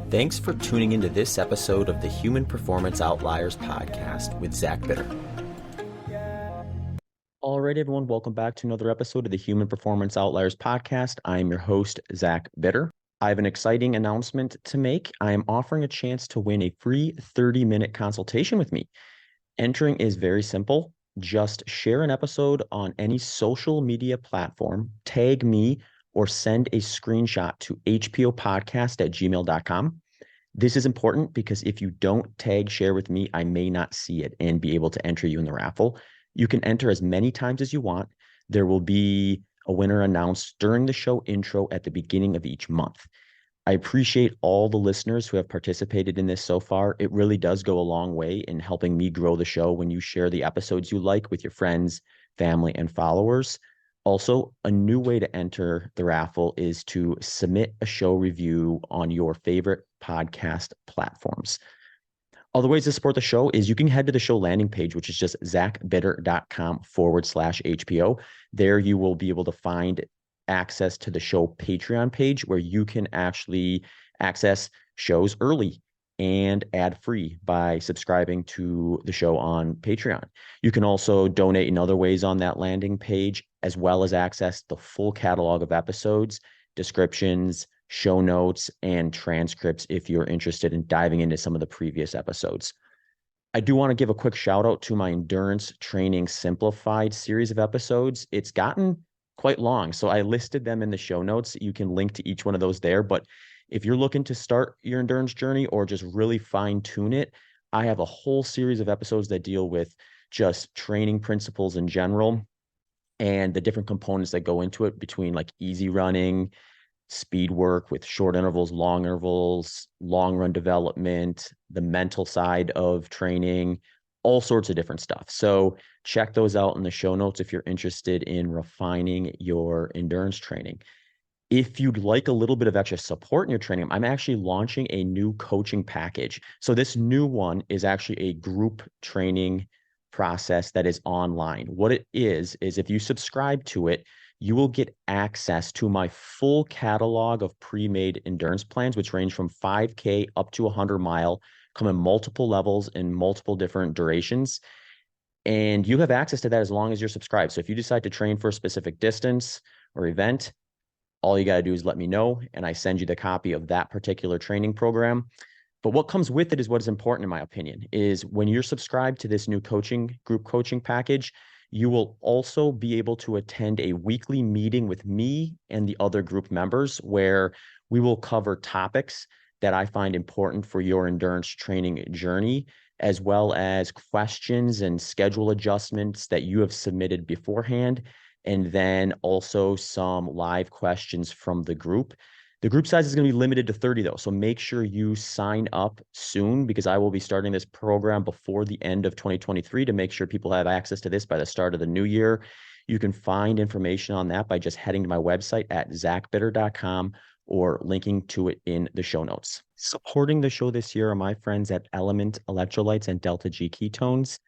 Thanks for tuning into this episode of the Human Performance Outliers podcast with Zach Bitter. All right, everyone, welcome back to another episode of the Human Performance Outliers podcast. I am your host, Zach Bitter. I have an exciting announcement to make. I am offering a chance to win a free 30-minute consultation with me. Entering is very simple. Just share an episode on any social media platform, tag me, or send a screenshot to hpopodcast@gmail.com. This is important because if you don't tag share with me, I may not see it and be able to enter you in the raffle. You can enter as many times as you want. There will be a winner announced during the show intro at the beginning of each month. I appreciate all the listeners who have participated in this so far. It really does go a long way in helping me grow the show when you share the episodes you like with your friends, family, and followers. Also, a new way to enter the raffle is to submit a show review on your favorite podcast platforms. Other ways to support the show is you can head to the show landing page, which is just zachbitter.com/HPO. There you will be able to find access to the show Patreon page where you can actually access shows early and ad-free by subscribing to the show on Patreon. You can also donate in other ways on that landing page, as well as access the full catalog of episodes, descriptions, show notes, and transcripts if you're interested in diving into some of the previous episodes. I do want to give a quick shout out to my Endurance Training Simplified series of episodes. It's gotten quite long, so I listed them in the show notes. You can link to each one of those there, but if you're looking to start your endurance journey or just really fine tune it, I have a whole series of episodes that deal with just training principles in general and the different components that go into it between like easy running, speed work with short intervals, long run development, the mental side of training, all sorts of different stuff. So check those out in the show notes if you're interested in refining your endurance training. If you'd like a little bit of extra support in your training, I'm actually launching a new coaching package. So this new one is actually a group training process that is online. What it is if you subscribe to it, you will get access to my full catalog of pre-made endurance plans, which range from 5K up to 100-mile, come in multiple levels and multiple different durations. And you have access to that as long as you're subscribed. So if you decide to train for a specific distance or event, all you got to do is let me know, and I send you the copy of that particular training program. But what comes with it is what is important, in my opinion, is when you're subscribed to this new group coaching package, you will also be able to attend a weekly meeting with me and the other group members where we will cover topics that I find important for your endurance training journey, as well as questions and schedule adjustments that you have submitted beforehand, and then also some live questions from the group. The group size is going to be limited to 30 though, so make sure you sign up soon because I will be starting this program before the end of 2023 to make sure people have access to this by the start of the new year. You can find information on that by just heading to my website at zachbitter.com or linking to it in the show notes. Supporting the show this year are my friends at Element Electrolytes and Delta G Ketones.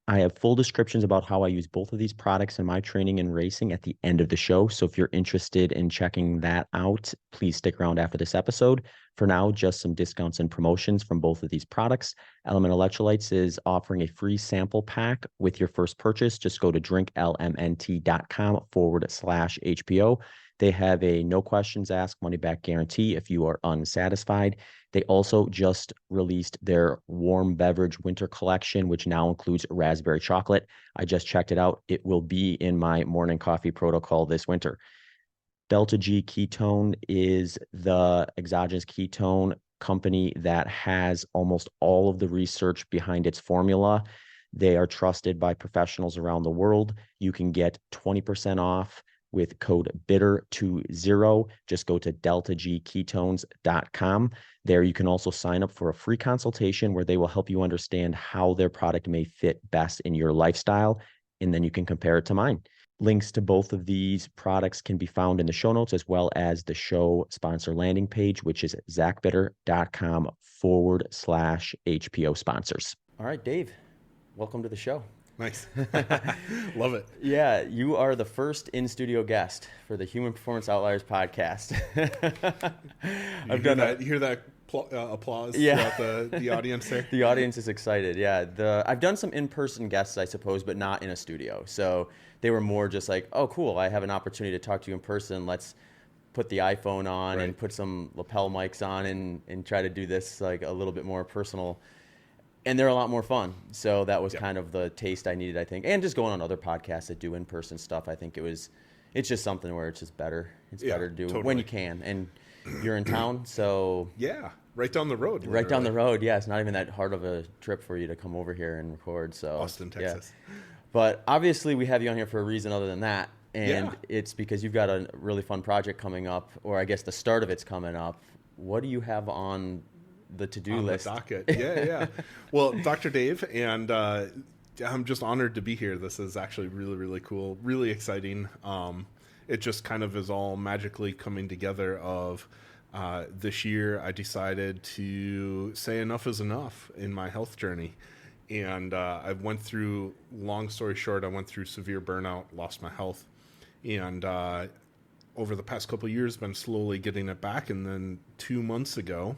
I have full descriptions about how I use both of these products in my training and racing at the end of the show. So if you're interested in checking that out, please stick around after this episode. For now, just some discounts and promotions from both of these products. Element Electrolytes is offering a free sample pack with your first purchase. Just go to drinklmnt.com/HPO. They have a no questions asked money back guarantee if you are unsatisfied. They also just released their warm beverage winter collection, which now includes raspberry chocolate. I just checked it out. It will be in my morning coffee protocol this winter. Delta G Ketone is the exogenous ketone company that has almost all of the research behind its formula. They are trusted by professionals around the world. You can get 20% off with code BITTER20. Just go to deltagketones.com. There you can also sign up for a free consultation where they will help you understand how their product may fit best in your lifestyle, and then you can compare it to mine. Links to both of these products can be found in the show notes, as well as the show sponsor landing page, which is zachbitter.com/HPO sponsors. All right, Dave, welcome to the show. Nice. Love it. Yeah, you are the first in-studio guest for the Human Performance Outliers podcast. You hear that applause Yeah. throughout the audience there? The audience is excited. Yeah, I've done some in-person guests, I suppose, but not in a studio. So they were more just like, oh, cool, I have an opportunity to talk to you in person. Let's put the iPhone on and put some lapel mics on and try to do this like a little bit more personal. And they're a lot more fun. So that was kind of the taste I needed, I think. And just going on other podcasts that do in-person stuff, I think it's just something where it's just better. It's better to do when you can. And you're in town, so... Yeah, right down the road. Right down the road, yeah. It's not even that hard of a trip for you to come over here and record. So Austin, Texas. Yeah. But obviously we have you on here for a reason other than that. And it's because you've got a really fun project coming up, or I guess the start of it's coming up. What do you have on the to-do list? The docket. Yeah. Well, Dr. Dave, and I'm just honored to be here. This is actually really, really cool, really exciting. It just kind of is all magically coming together of this year I decided to say enough is enough in my health journey. And I went through, long story short, I went through severe burnout, lost my health. And over the past couple of years, been slowly getting it back. And then 2 months ago,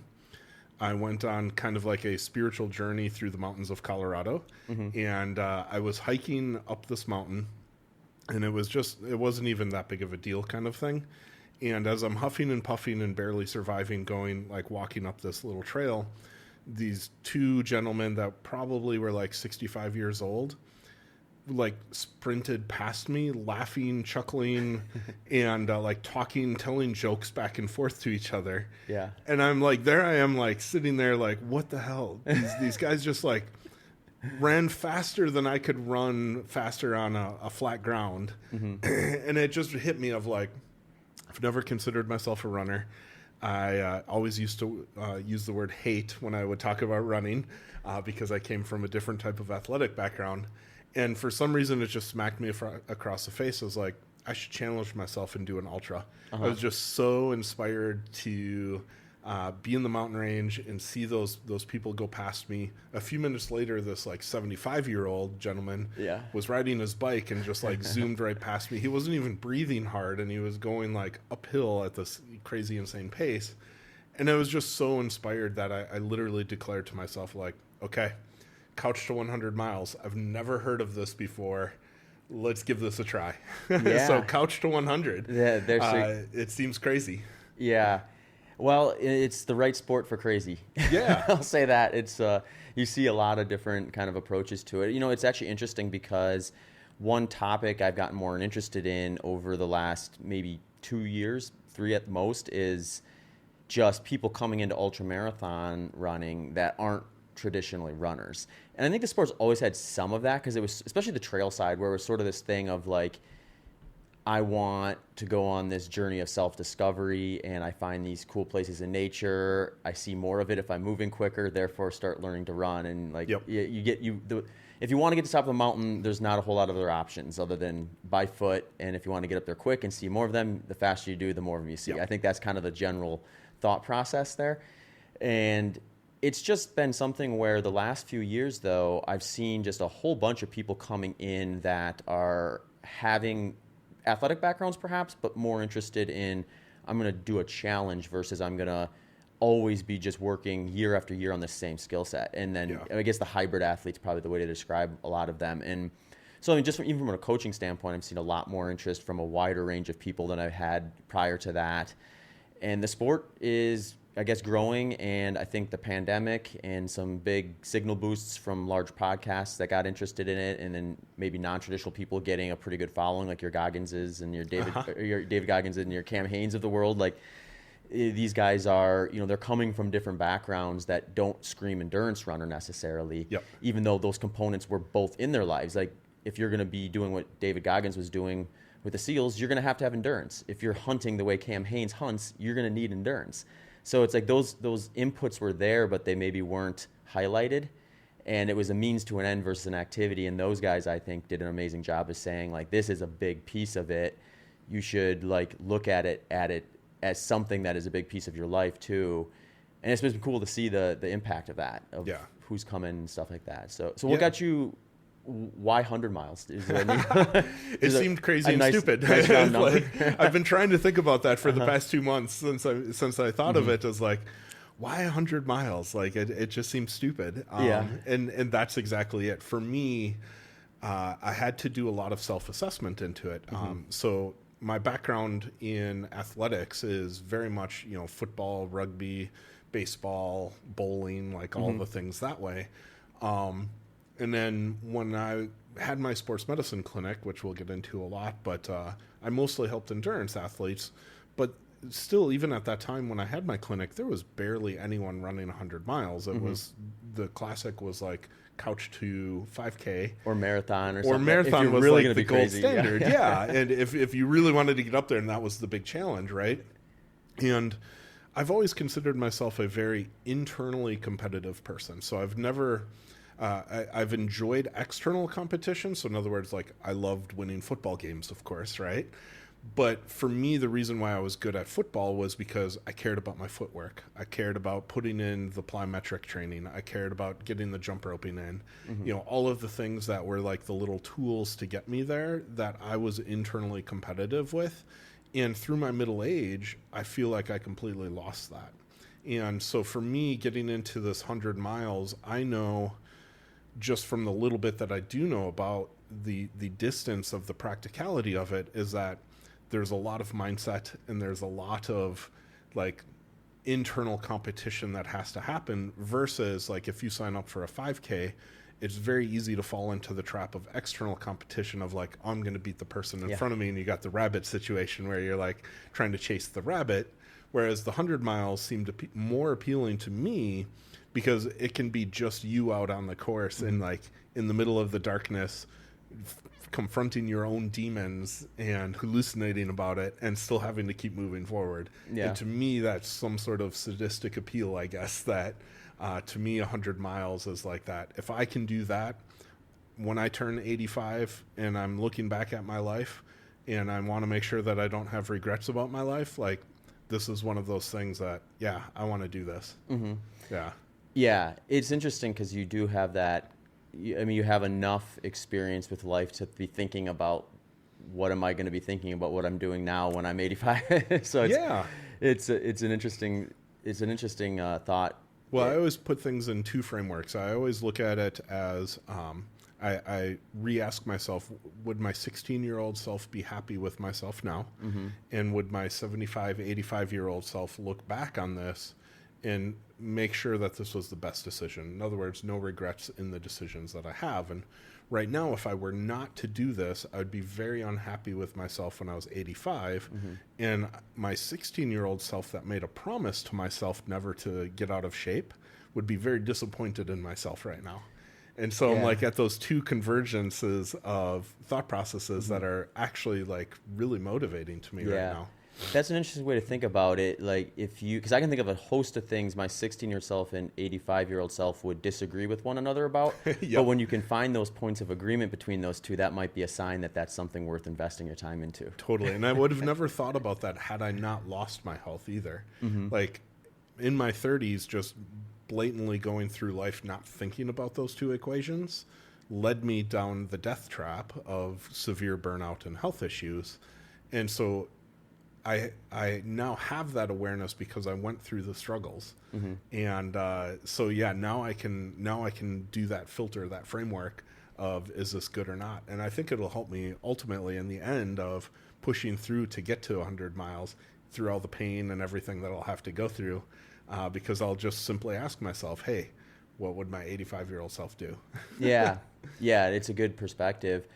I went on kind of like a spiritual journey through the mountains of Colorado. Mm-hmm. And I was hiking up this mountain, and it wasn't even that big of a deal kind of thing. And as I'm huffing and puffing and barely surviving, walking up this little trail, these two gentlemen that probably were like 65 years old, like sprinted past me, laughing, chuckling, and like talking, telling jokes back and forth to each other. Yeah. And I'm like, there I am, like sitting there, like, what the hell? These guys just like ran faster than I could run faster on a flat ground. Mm-hmm. And it just hit me of like, I've never considered myself a runner. I always used to use the word hate when I would talk about running because I came from a different type of athletic background. And for some reason, it just smacked me across the face. I was like, I should challenge myself and do an ultra. Uh-huh. I was just so inspired to be in the mountain range and see those people go past me. A few minutes later, this like 75-year-old gentleman was riding his bike and just like zoomed right past me. He wasn't even breathing hard, and he was going like uphill at this crazy, insane pace. And I was just so inspired that I literally declared to myself, like, okay, Couch to 100 miles. I've never heard of this before. Let's give this a try. Yeah. So Couch to 100. Yeah, it seems crazy. Yeah. Well, it's the right sport for crazy. Yeah. I'll say that. It's you see a lot of different kind of approaches to it. You know, it's actually interesting because one topic I've gotten more interested in over the last maybe 2 years, 3 at most, is just people coming into ultramarathon running that aren't traditionally runners. And I think the sport's always had some of that, because it was, especially the trail side, where it was sort of this thing of like, I want to go on this journey of self-discovery, and I find these cool places in nature. I see more of it if I'm moving quicker, therefore start learning to run. And like, if you want to get to the top of the mountain, there's not a whole lot of other options other than by foot. And if you want to get up there quick and see more of them, the faster you do, the more of them you see. Yep. I think that's kind of the general thought process there. And it's just been something where the last few years, though, I've seen just a whole bunch of people coming in that are having athletic backgrounds perhaps, but more interested in, I'm going to do a challenge versus I'm going to always be just working year after year on the same skill set. And then I guess the hybrid athlete's probably the way to describe a lot of them. And so I mean, even from a coaching standpoint, I've seen a lot more interest from a wider range of people than I've had prior to that. And the sport is, I guess, growing, and I think the pandemic and some big signal boosts from large podcasts that got interested in it, and then maybe non-traditional people getting a pretty good following, like your Gogginses and your David Goggins and your Cam Hanes of the world. Like, these guys are, they're coming from different backgrounds that don't scream endurance runner necessarily, even though those components were both in their lives. Like, if you're going to be doing what David Goggins was doing with the SEALs, you're going to have endurance. If you're hunting the way Cam Hanes hunts, you're going to need endurance. So it's like those inputs were there, but they maybe weren't highlighted. And it was a means to an end versus an activity. And those guys, I think, did an amazing job of saying, like, this is a big piece of it. You should, like, look at it as something that is a big piece of your life, too. And it's been cool to see the impact of that, of who's coming and stuff like that. So what got you why 100 miles? Is there It seemed crazy and stupid. Nice round number. Like, I've been trying to think about that for the past 2 months since I thought of it as like, why 100 miles? Like it just seems stupid. And that's exactly it. For me, I had to do a lot of self-assessment into it. So my background in athletics is very much, football, rugby, baseball, bowling, like all the things that way. And then when I had my sports medicine clinic, which we'll get into a lot, but I mostly helped endurance athletes. But still, even at that time when I had my clinic, there was barely anyone running 100 miles. It was, the classic was like couch to 5K. Or marathon or something. Or marathon was really like the gold standard. Yeah. And if you really wanted to get up there, and that was the big challenge, right? And I've always considered myself a very internally competitive person. So I've never... I've enjoyed external competition. So in other words, like I loved winning football games, of course, right? But for me, the reason why I was good at football was because I cared about my footwork. I cared about putting in the plyometric training. I cared about getting the jump roping in. All of the things that were like the little tools to get me there that I was internally competitive with. And through my middle age, I feel like I completely lost that. And so for me, getting into this 100 miles, I know just from the little bit that I do know about the distance of the practicality of it is that there's a lot of mindset and there's a lot of like internal competition that has to happen versus like if you sign up for a 5K, it's very easy to fall into the trap of external competition of like, I'm going to beat the person in front of me. And you got the rabbit situation where you're like trying to chase the rabbit. Whereas the 100 miles seemed more appealing to me because it can be just you out on the course and like in the middle of the darkness, confronting your own demons and hallucinating about it and still having to keep moving forward. And to me, that's some sort of sadistic appeal, I guess, that to me, 100 miles is like that. If I can do that when I turn 85 and I'm looking back at my life and I want to make sure that I don't have regrets about my life, like this is one of those things that, I want to do this. Yeah, it's interesting because you do have that. I mean, you have enough experience with life to be thinking about what am I going to be thinking about what I'm doing now when I'm 85. So it's an interesting thought. Well, I always put things in two frameworks. I always look at it as I re-ask myself, would my 16-year-old self be happy with myself now? And would my 75, 85-year-old self look back on this and make sure that this was the best decision? In other words, no regrets in the decisions that I have. And right now, if I were not to do this, I would be very unhappy with myself when I was 85. And my 16-year-old self that made a promise to myself never to get out of shape would be very disappointed in myself right now. And so I'm like at those two convergences of thought processes that are actually like really motivating to me right now. That's an interesting way to think about it. Like because I can think of a host of things my 16-year-old self and 85-year-old self would disagree with one another about. But when you can find those points of agreement between those two, that might be a sign that that's something worth investing your time into. Totally. And I would have never thought about that had I not lost my health either. Like in my 30s, just blatantly going through life not thinking about those two equations led me down the death trap of severe burnout and health issues. And so I now have that awareness because I went through the struggles. And now I can do that filter, that framework of is this good or not? And I think it'll help me ultimately in the end of pushing through to get to 100 miles through all the pain and everything that I'll have to go through, because I'll just simply ask myself, hey, what would my 85-year-old self do? Yeah, it's a good perspective.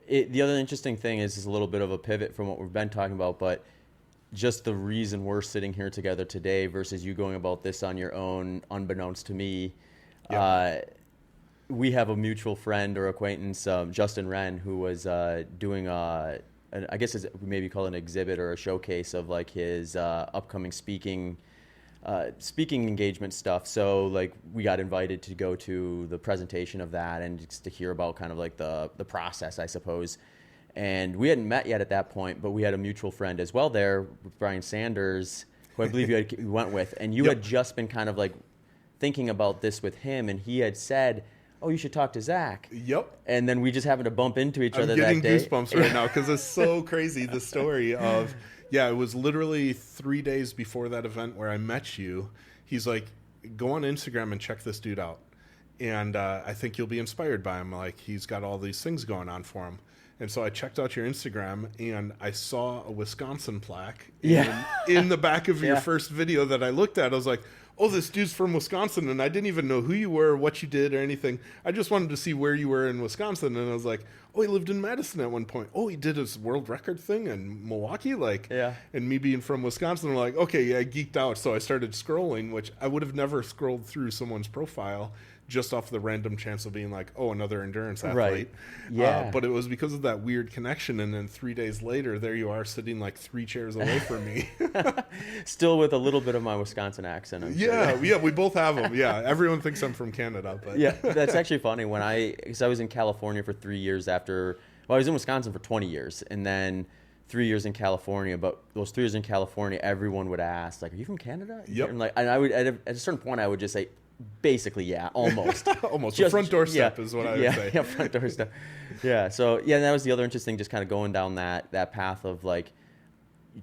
The other interesting thing is a little bit of a pivot from what we've been talking about, but just the reason we're sitting here together today versus you going about this on your own, unbeknownst to me. We have a mutual friend or acquaintance, Justin Wren, who was doing I guess we maybe call it an exhibit or a showcase of like his upcoming speaking engagement stuff. So like we got invited to go to the presentation of that and just to hear about kind of like the process, I suppose. And we hadn't met yet at that point, but we had a mutual friend as well there, Brian Sanders, who I believe you went with. And you had just been kind of like thinking about this with him. And he had said, oh, you should talk to Zach. Yep. And then we just happened to bump into each I'm other getting that day. goosebumps right now because it's so crazy, the story of, yeah, it was literally 3 days before that event where I met you. He's like, go on Instagram and check this dude out. And I think you'll be inspired by him. Like, he's got all these things going on for him. And so I checked out your Instagram, and I saw a Wisconsin plaque in the back of your first video that I looked at. I was like, oh, this dude's from Wisconsin, and I didn't even know who you were, what you did, or anything. I just wanted to see where you were in Wisconsin, and I was like, oh, he lived in Madison at one point. Oh, he did his world record thing in Milwaukee? Like, and me being from Wisconsin, I'm like, okay, yeah, I geeked out. So I started scrolling, which I would have never scrolled through someone's profile just off the random chance of being like, oh, another endurance athlete. Right. Yeah. But it was because of that weird connection. And then 3 days later, there you are sitting like 3 chairs away from me. Still with a little bit of my Wisconsin accent, I'm sure. Yeah, we both have them. Yeah, everyone thinks I'm from Canada. But yeah, that's actually funny. Because I was in California for 3 years after, well, I was in Wisconsin for 20 years. And then 3 years in California. But those 3 years in California, everyone would ask, like, are you from Canada? Yep. And, like, and I would, at a certain point, I would just say, basically, yeah, almost. Almost. Just, the front doorstep is what I would say. Yeah, front doorstep. Yeah, so, yeah, and that was the other interesting, just kind of going down that path of, like,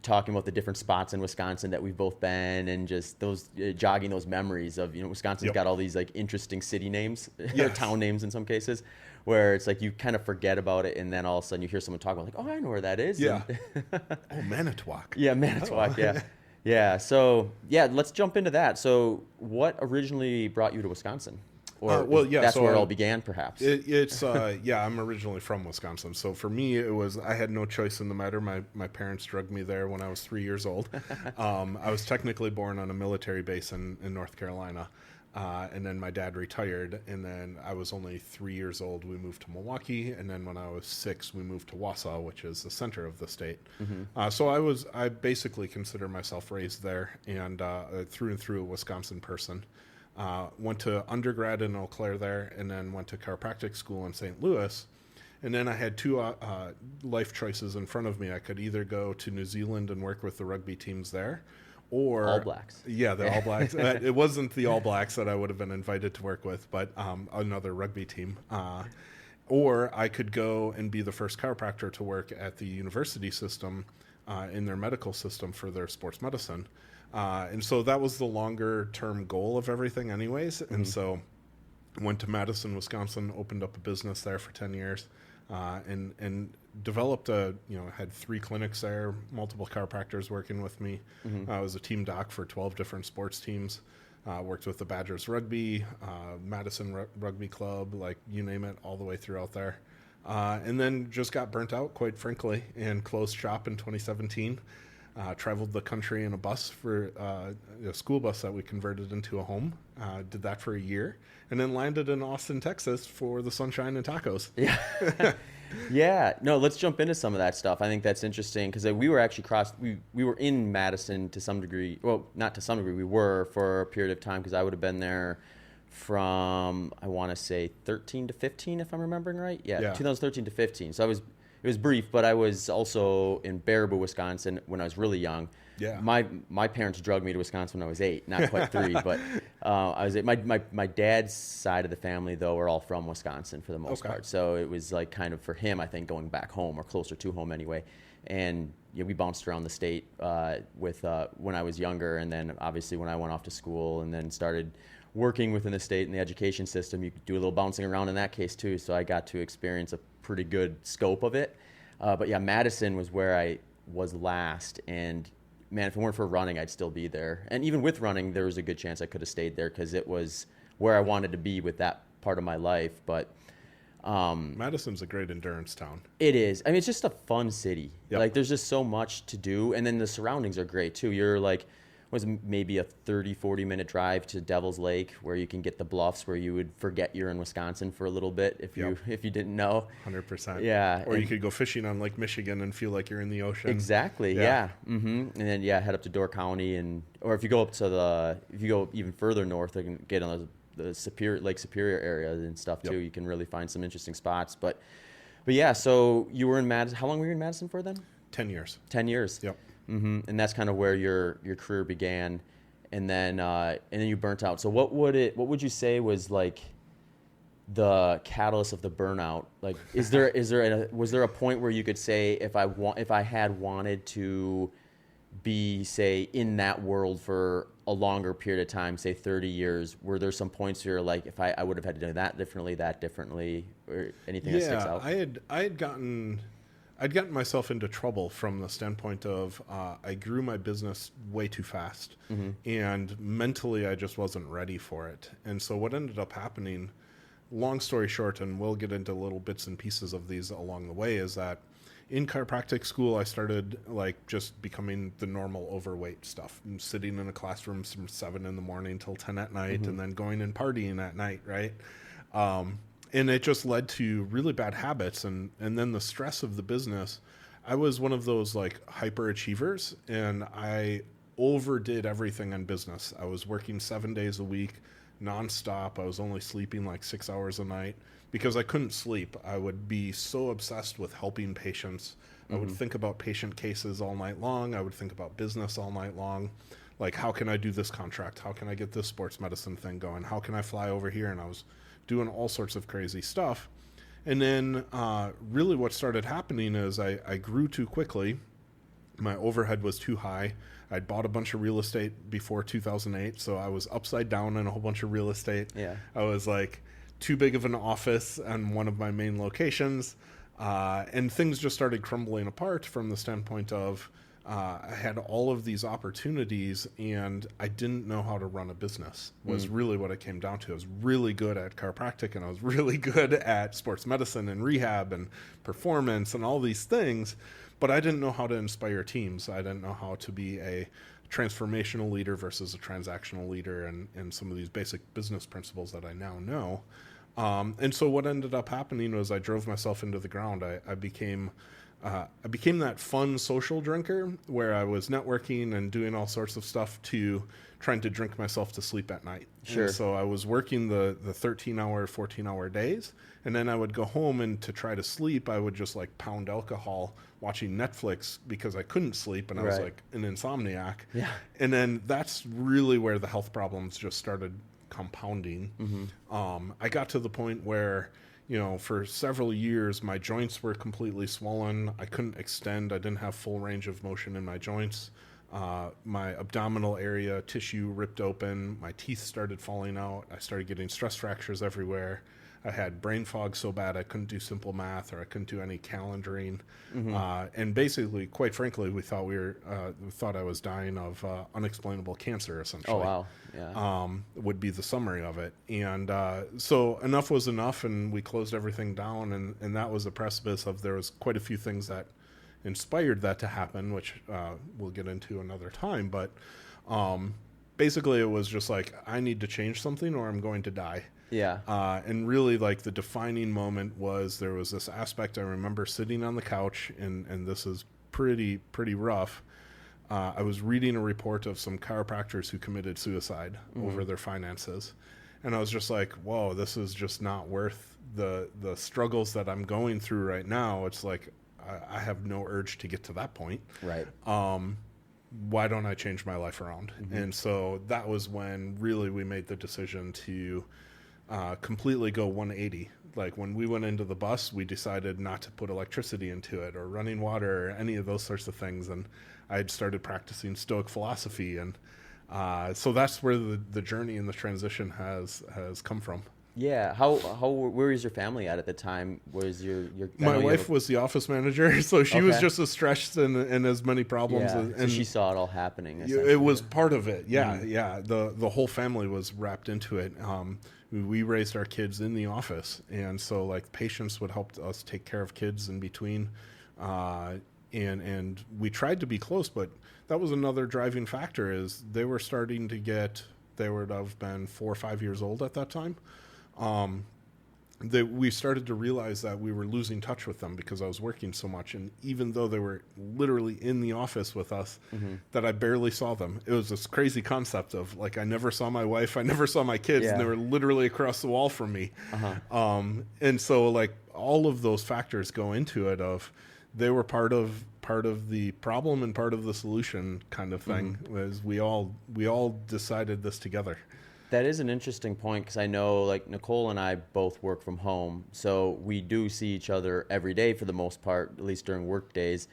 talking about the different spots in Wisconsin that we've both been, and just those jogging those memories of, Wisconsin's got all these, like, interesting city names, or town names in some cases, where it's like you kind of forget about it, and then all of a sudden you hear someone talk about, like, oh, I know where that is. Yeah. Oh, Manitowoc. Yeah, Manitowoc, yeah. Yeah, so, yeah, let's jump into that. So what originally brought you to Wisconsin? Or that's where it all began, perhaps. I'm originally from Wisconsin. So for me, I had no choice in the matter. My parents drugged me there when I was 3 years old. I was technically born on a military base in North Carolina. And then my dad retired, and then I was only 3 years old. We moved to Milwaukee, and then when I was 6, we moved to Wausau, which is the center of the state. Mm-hmm. So I basically consider myself raised there, and through and through a Wisconsin person. Went to undergrad in Eau Claire there, and then went to chiropractic school in St. Louis. And then I had 2 life choices in front of me. I could either go to New Zealand and work with the rugby teams there, or All Blacks. Yeah, the All Blacks. It wasn't the All Blacks that I would have been invited to work with, but another rugby team. Or I could go and be the first chiropractor to work at the university system in their medical system for their sports medicine. And so that was the longer term goal of everything anyways. Mm-hmm. And so I went to Madison, Wisconsin, opened up a business there for 10 years. And developed had 3 clinics there, multiple chiropractors working with me. Mm-hmm. I was a team doc for 12 different sports teams. Worked with the Badgers Rugby, Madison Rugby Club, like you name it, all the way throughout there. And then just got burnt out, quite frankly, and closed shop in 2017. Traveled the country in a bus for a school bus that we converted into a home. Did that for a year, and then landed in Austin, Texas for the sunshine and tacos. Yeah. Yeah. No, let's jump into some of that stuff. I think that's interesting because we were actually we were in Madison to some degree. Well, not to some degree. We were for a period of time because I would have been there from, I want to say 13 to 15, if I'm remembering right. Yeah. 2013 to 15. So it was brief, but I was also in Baraboo, Wisconsin when I was really young. Yeah. My parents drugged me to Wisconsin when I was 8, not quite 3, but I was 8. My dad's side of the family though are all from Wisconsin for the most part. So it was like kind of for him, I think, going back home or closer to home anyway. And we bounced around the state with when I was younger, and then obviously when I went off to school and then started working within the state and the education system, you could do a little bouncing around in that case too. So I got to experience a pretty good scope of it. But yeah, Madison was where I was last, and man, if it weren't for running, I'd still be there. And even with running, there was a good chance I could have stayed there because it was where I wanted to be with that part of my life. But Madison's a great endurance town. It is. I mean, it's just a fun city. Yep. Like, there's just so much to do. And then the surroundings are great, too. You're like, maybe a 40-minute drive to Devil's Lake where you can get the bluffs where you would forget you're in Wisconsin for a little bit if you didn't know. 100%. Yeah. Or you could go fishing on Lake Michigan and feel like you're in the ocean. Exactly. Yeah. Mm-hmm. And then head up to Door County, or if you go even further north, you can get on the Lake Superior area and stuff too. You can really find some interesting spots. But yeah. So you were in Madison. How long were you in Madison for then? 10 years. 10 years. Yep. Mm-hmm. And that's kind of where your career began, and then you burnt out. So what would you say was like the catalyst of the burnout? Like, was there a point where you could say, if I had wanted to be, say, in that world for a longer period of time, say 30 years, were there some points where you're like, if I would have had to do that differently, or anything that sticks Yeah, out? I'd gotten myself into trouble from the standpoint of I grew my business way too fast, and mentally I just wasn't ready for it. And so what ended up happening, long story short, and we'll get into little bits and pieces of these along the way, is that in chiropractic school I started like just becoming the normal overweight stuff, and sitting in a classroom from 7 in the morning till 10 at night, and then going and partying at night, right? And it just led to really bad habits, and then the stress of the business. I was one of those like hyper achievers, and I overdid everything in business. I was working 7 days a week nonstop. I was only sleeping like 6 hours a night because I couldn't sleep. I would be so obsessed with helping patients. I would think about patient cases all night long. I would think about business all night long. Like, how can I do this contract? How can I get this sports medicine thing going? How can I fly over here? And I was doing all sorts of crazy stuff. And then really what started happening is I grew too quickly. My overhead was too high. I'd bought a bunch of real estate before 2008, so I was upside down in a whole bunch of real estate. Yeah. I was like too big of an office on one of my main locations, and things just started crumbling apart from the standpoint of I had all of these opportunities, and I didn't know how to run a business, was really what it came down to. I was really good at chiropractic, and I was really good at sports medicine and rehab and performance and all these things, but I didn't know how to inspire teams. I didn't know how to be a transformational leader versus a transactional leader, and some of these basic business principles that I now know. And so what ended up happening was I drove myself into the ground. I became that fun social drinker where I was networking and doing all sorts of stuff to trying to drink myself to sleep at night. Sure. And so I was working the 13-hour, 14-hour days, and then I would go home, and to try to sleep, I would just like pound alcohol watching Netflix because I couldn't sleep, and I was like an insomniac. Yeah. And then that's really where the health problems just started compounding. I got to the point where, you know, for several years, my joints were completely swollen. I couldn't extend. I didn't have full range of motion in my joints. My abdominal area tissue ripped open. My teeth started falling out. I started getting stress fractures everywhere. I had brain fog so bad I couldn't do simple math, or I couldn't do any calendaring. And basically, quite frankly, we thought I was dying of unexplainable cancer, essentially. Oh, wow. Yeah. Would be the summary of it. And so enough was enough, and we closed everything down, and that was the precipice of, there was quite a few things that inspired that to happen, which we'll get into another time. But basically it was just like, I need to change something or I'm going to die. Yeah. And really, like, the defining moment was, there was this aspect I remember sitting on the couch, and this is pretty rough. I was reading a report of some chiropractors who committed suicide over their finances. And I was just like, whoa, this is just not worth the struggles that I'm going through right now. It's like, I have no urge to get to that point. Right. Why don't I change my life around? And so that was when really we made the decision to completely go 180. Like, when we went into the bus, we decided not to put electricity into it or running water or any of those sorts of things. And I had started practicing Stoic philosophy. And so that's where the journey and the transition has come from. Yeah. Where was your family at the time? Was your My wife was the office manager, so she was just as stressed and as many problems. Yeah. And so she saw it all happening. It was part of it. Yeah. Yeah. The whole family was wrapped into it. We raised our kids in the office, and so, like, patients would help us take care of kids in between, and we tried to be close, but that was another driving factor. Is they would have been 4 or 5 years old at that time. We started to realize that we were losing touch with them because I was working so much, and even though they were literally in the office with us, that I barely saw them. It was this crazy concept of, like, I never saw my wife, I never saw my kids, and they were literally across the wall from me. And so, like, all of those factors go into it, of they were part of the problem and part of the solution kind of thing. Was we all decided this together. That is an interesting point because I know like Nicole and I both work from home, so we do see each other every day for the most part, at least during work days.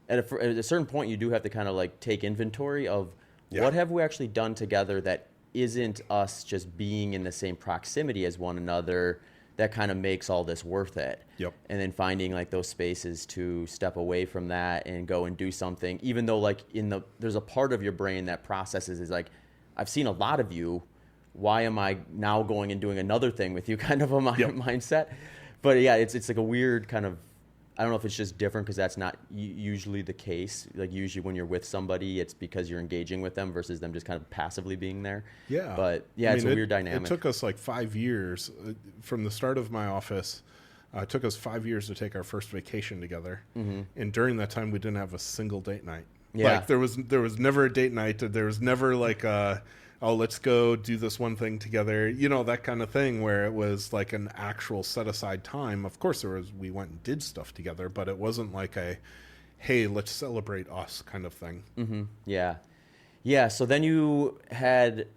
At a certain point, you do have to kind of like take inventory of Yeah. what have we actually done together that isn't us just being in the same proximity as one another that kind of makes all this worth it. Yep. And then finding like those spaces to step away from that and go and do something, even though like there's a part of your brain that processes is like, I've seen a lot of you. Why am I now going and doing another thing with you? Kind of a mindset. But yeah, it's like a weird kind of, I don't know if it's just different because that's not usually the case. Like usually when you're with somebody, it's because you're engaging with them versus them just kind of passively being there. Yeah. But yeah, it's a weird dynamic. It took us like 5 years from the start of my office. It took us 5 years to take our first vacation together. Mm-hmm. And during that time, we didn't have a single date night. Yeah. Like there was never a date night. There was never like oh, let's go do this one thing together, that kind of thing where it was like an actual set aside time. Of course, we went and did stuff together, but it wasn't like hey, let's celebrate us kind of thing. Mm-hmm. Yeah. Yeah. So then you had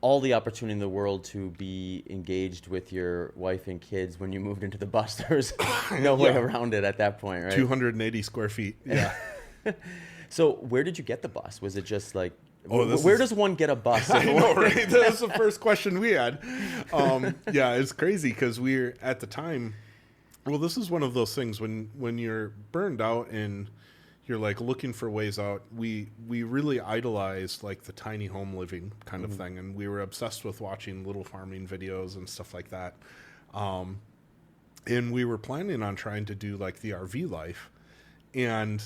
all the opportunity in the world to be engaged with your wife and kids when you moved into the bus. There was no way around it at that point, right? 280 square feet. Yeah. So where did you get the bus? Was it just like, Oh, where does one get a bus? I know, right? That was the first question we had. Yeah, it's crazy because we're at the time. Well, this is one of those things when you're burned out and you're like looking for ways out. We really idolized like the tiny home living kind of thing, and we were obsessed with watching little farming videos and stuff like that. And we were planning on trying to do like the RV life, and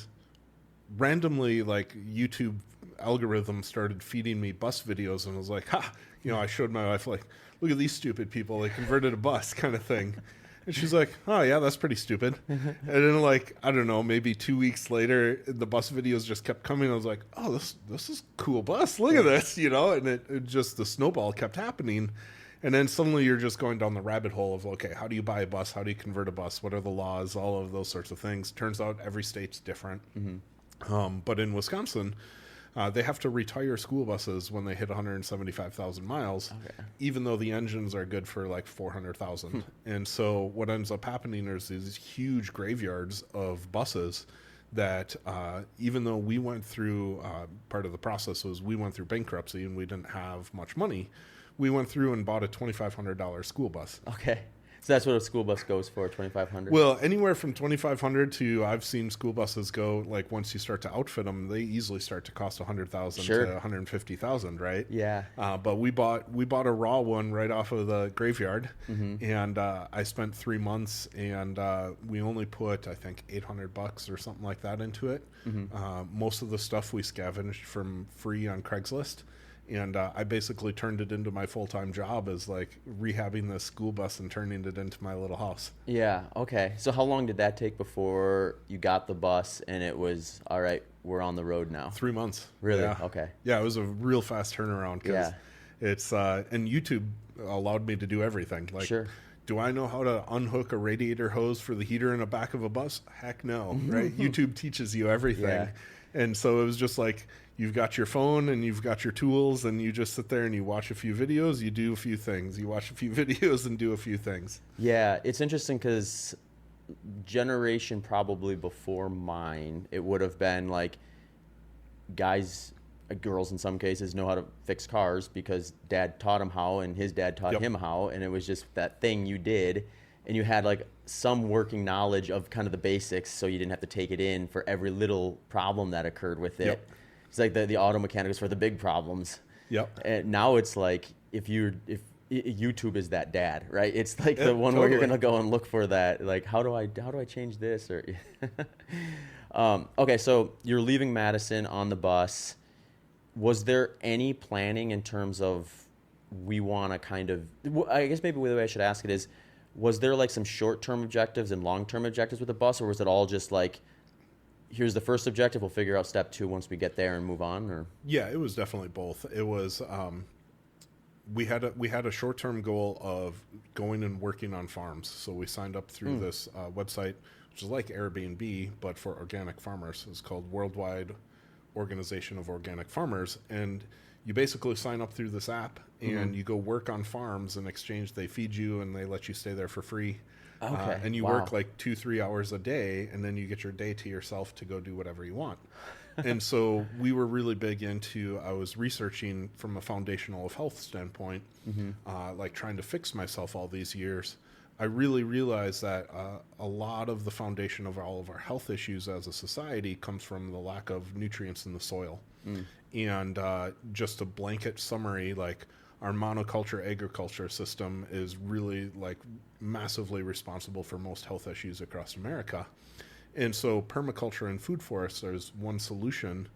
randomly like YouTube algorithm started feeding me bus videos, and I was like, I showed my wife like, look at these stupid people, they converted a bus kind of thing. And she's like, oh yeah, that's pretty stupid. And then like, I don't know, maybe 2 weeks later, the bus videos just kept coming. I was like, oh, this is a cool bus. Look at this, and it just, the snowball kept happening. And then suddenly you're just going down the rabbit hole of, okay, how do you buy a bus? How do you convert a bus? What are the laws? All of those sorts of things. Turns out every state's different. Mm-hmm. But in Wisconsin, they have to retire school buses when they hit 175,000 miles, even though the engines are good for like 400,000. And so what ends up happening is these huge graveyards of buses that even though we went through, part of the process was we went through bankruptcy and we didn't have much money, we went through and bought a $2,500 school bus. Okay. So that's what a school bus goes for, $2,500? Well, anywhere from $2,500 to, I've seen school buses go, like once you start to outfit them, they easily start to cost $100,000 to $150,000, right? Yeah. But we bought a raw one right off of the graveyard, and I spent 3 months, and we only put, I think, $800 or something like that into it. Most of the stuff we scavenged from free on Craigslist. And I basically turned it into my full-time job as like rehabbing the school bus and turning it into my little house. Yeah. Okay. So how long did that take before you got the bus and it was, all right, we're on the road now? 3 months. Really? Yeah. Okay. Yeah. It was a real fast turnaround because it's, and YouTube allowed me to do everything. Like, do I know how to unhook a radiator hose for the heater in the back of a bus? Heck no. Right. YouTube teaches you everything. Yeah. And so it was just like, you've got your phone and you've got your tools and you just sit there and you watch a few videos, you do a few things, you watch a few videos and do a few things. Yeah, it's interesting because generation probably before mine, it would have been like guys, girls in some cases know how to fix cars because dad taught them how and his dad taught him how, and it was just that thing you did. And you had like some working knowledge of kind of the basics, so you didn't have to take it in for every little problem that occurred with it. Yep. It's like the auto mechanics for the big problems. Yep. And now it's like if YouTube is that dad, right? It's like the one where you're gonna go and look for that. Like how do I change this? Or okay, so you're leaving Madison on the bus. Was there any planning in terms of we want to kind of? I guess maybe the way I should ask it is, was there like some short-term objectives and long-term objectives with the bus, or was it all just like, here's the first objective, we'll figure out step 2 once we get there and move on? Or yeah, it was definitely both. It was we had a short-term goal of going and working on farms. So we signed up through this website, which is like Airbnb but for organic farmers. It's called Worldwide Organization of Organic Farmers, and you basically sign up through this app and you go work on farms. In exchange, they feed you and they let you stay there for free. Okay. And you work like 2-3 hours a day, and then you get your day to yourself to go do whatever you want. And so we were really big into, I was researching from a foundational of health standpoint, like trying to fix myself all these years. I really realized that a lot of the foundation of all of our health issues as a society comes from the lack of nutrients in the soil. And just a blanket summary, like our monoculture agriculture system is really like massively responsible for most health issues across America. And so permaculture and food forests is one solution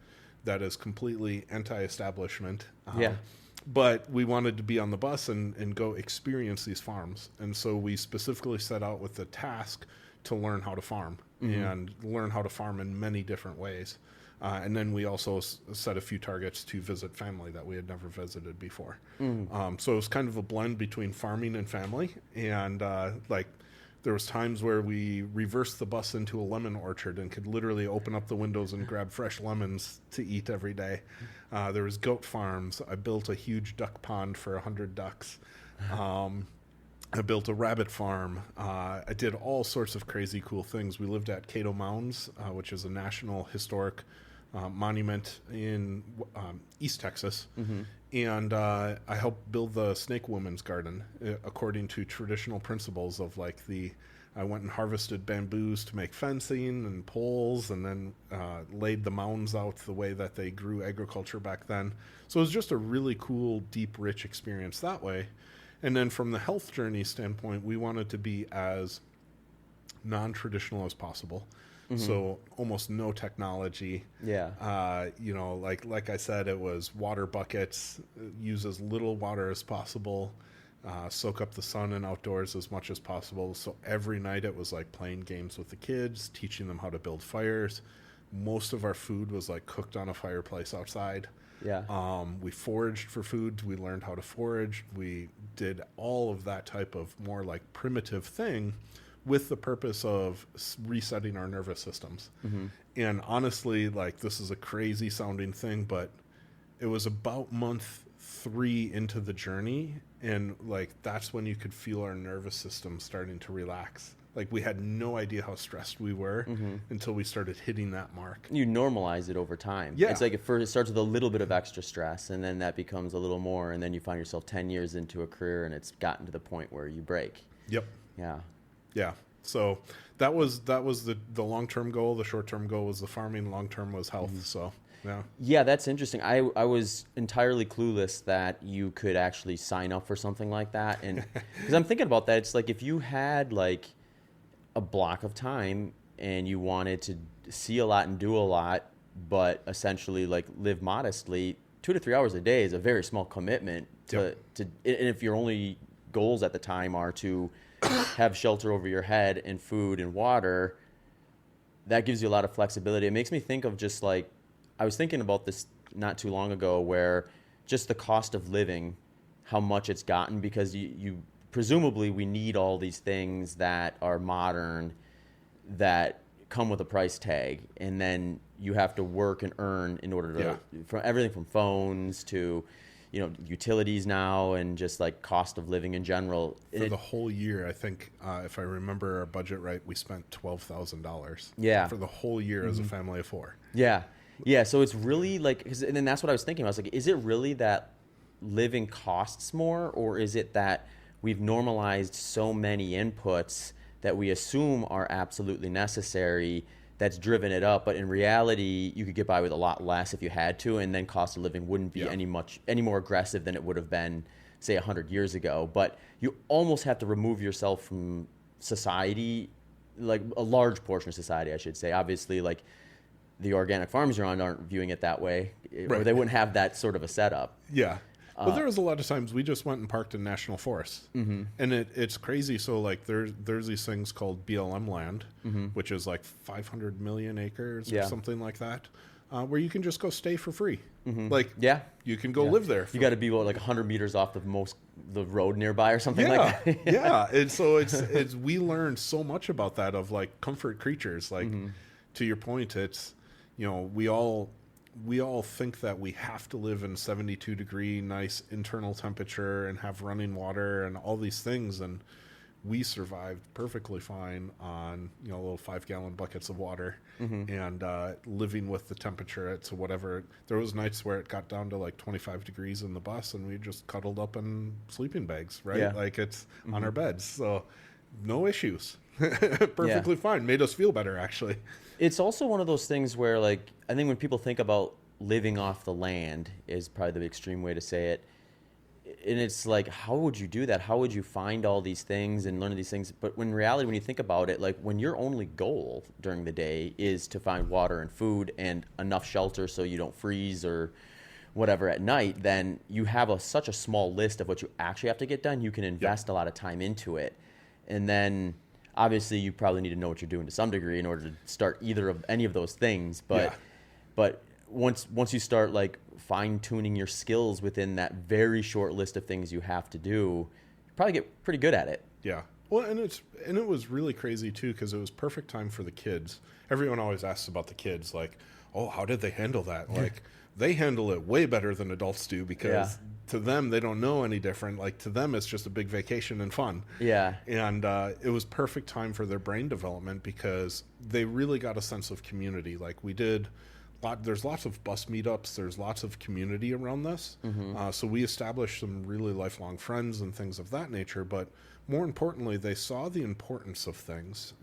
that is completely anti-establishment. But we wanted to be on the bus and go experience these farms. And so we specifically set out with the task to learn how to farm and learn how to farm in many different ways. And then we also set a few targets to visit family that we had never visited before. So it was kind of a blend between farming and family. And like there was times where we reversed the bus into a lemon orchard and could literally open up the windows and grab fresh lemons to eat every day. There was goat farms. I built a huge duck pond for 100 ducks. I built a rabbit farm. I did all sorts of crazy cool things. We lived at Cato Mounds, which is a national historic monument in East Texas. And I helped build the Snake Woman's Garden according to traditional principles of like I went and harvested bamboos to make fencing and poles, and then laid the mounds out the way that they grew agriculture back then. So it was just a really cool, deep, rich experience that way. And then from the health journey standpoint, we wanted to be as non-traditional as possible. So almost no technology. You know, like I said, it was water buckets, use as little water as possible, soak up the sun and outdoors as much as possible. So every night it was like playing games with the kids, teaching them how to build fires. Most of our food was like cooked on a fireplace outside. We foraged for food. We learned how to forage. We did all of that type of more like primitive thing with the purpose of resetting our nervous systems. And honestly, like this is a crazy sounding thing, but it was about month 3 into the journey. And like, that's when you could feel our nervous system starting to relax. Like we had no idea how stressed we were until we started hitting that mark. You normalize it over time. It's like it starts with a little bit of extra stress, and then that becomes a little more, and then you find yourself 10 years into a career and it's gotten to the point where you break. Yeah. So that was the long-term goal. The short-term goal was the farming. Long-term was health. So yeah, that's interesting. I was entirely clueless that you could actually sign up for something like that. And because I'm thinking about that, it's like if you had like a block of time and you wanted to see a lot and do a lot, but essentially like live modestly, 2 to 3 hours a day is a very small commitment to and if your only goals at the time are to have shelter over your head and food and water, that gives you a lot of flexibility. It makes me think of just like, I was thinking about this not too long ago, where just the cost of living, how much it's gotten, because you presumably we need all these things that are modern that come with a price tag, and then you have to work and earn in order to from everything from phones to utilities now, and just like cost of living in general. For the whole year, I think if I remember our budget right, we spent $12,000 for the whole year as a family of 4. So it's really like, and then that's what I was thinking. I was like, is it really that living costs more, or is it that we've normalized so many inputs that we assume are absolutely necessary that's driven it up? But in reality, you could get by with a lot less if you had to, and then cost of living wouldn't be any more aggressive than it would have been, say, 100 years ago. But you almost have to remove yourself from society, like a large portion of society, I should say. Obviously, like the organic farms you're on aren't viewing it that way, or they wouldn't have that sort of a setup. Well, there was a lot of times we just went and parked in national forests, and it's crazy. So like there's these things called BLM land, which is like 500 million acres or something like that, where you can just go stay for free. Like you can go live there. You got to be like 100 meters off the road nearby or something like that. And so it's we learned so much about that, of like comfort creatures. Like to your point, it's we all we all think that we have to live in 72-degree nice internal temperature and have running water and all these things, and we survived perfectly fine on little 5-gallon buckets of water, and living with the temperature at whatever. There was nights where it got down to like 25 degrees in the bus, and we just cuddled up in sleeping bags, right? Yeah. Like it's on our beds, so no issues. Perfectly fine. Made us feel better, actually. It's also one of those things where, like, I think when people think about living off the land is probably the extreme way to say it. And it's like, how would you do that? How would you find all these things and learn these things? But in reality, when you think about it, like when your only goal during the day is to find water and food and enough shelter so you don't freeze or whatever at night, then you have such a small list of what you actually have to get done. You can invest a lot of time into it. And then obviously you probably need to know what you're doing to some degree in order to start any of those things. But once you start like fine-tuning your skills within that very short list of things you have to do, you probably get pretty good at it. Yeah. Well, and it was really crazy too, because it was perfect time for the kids. Everyone always asks about the kids, like, oh, how did they handle that? Like, they handle it way better than adults do, because to them, they don't know any different. Like, to them, it's just a big vacation and fun. Yeah. And it was perfect time for their brain development, because they really got a sense of community. Like, we did there's lots of bus meetups. There's lots of community around this. So we established some really lifelong friends and things of that nature. But more importantly, they saw the importance of things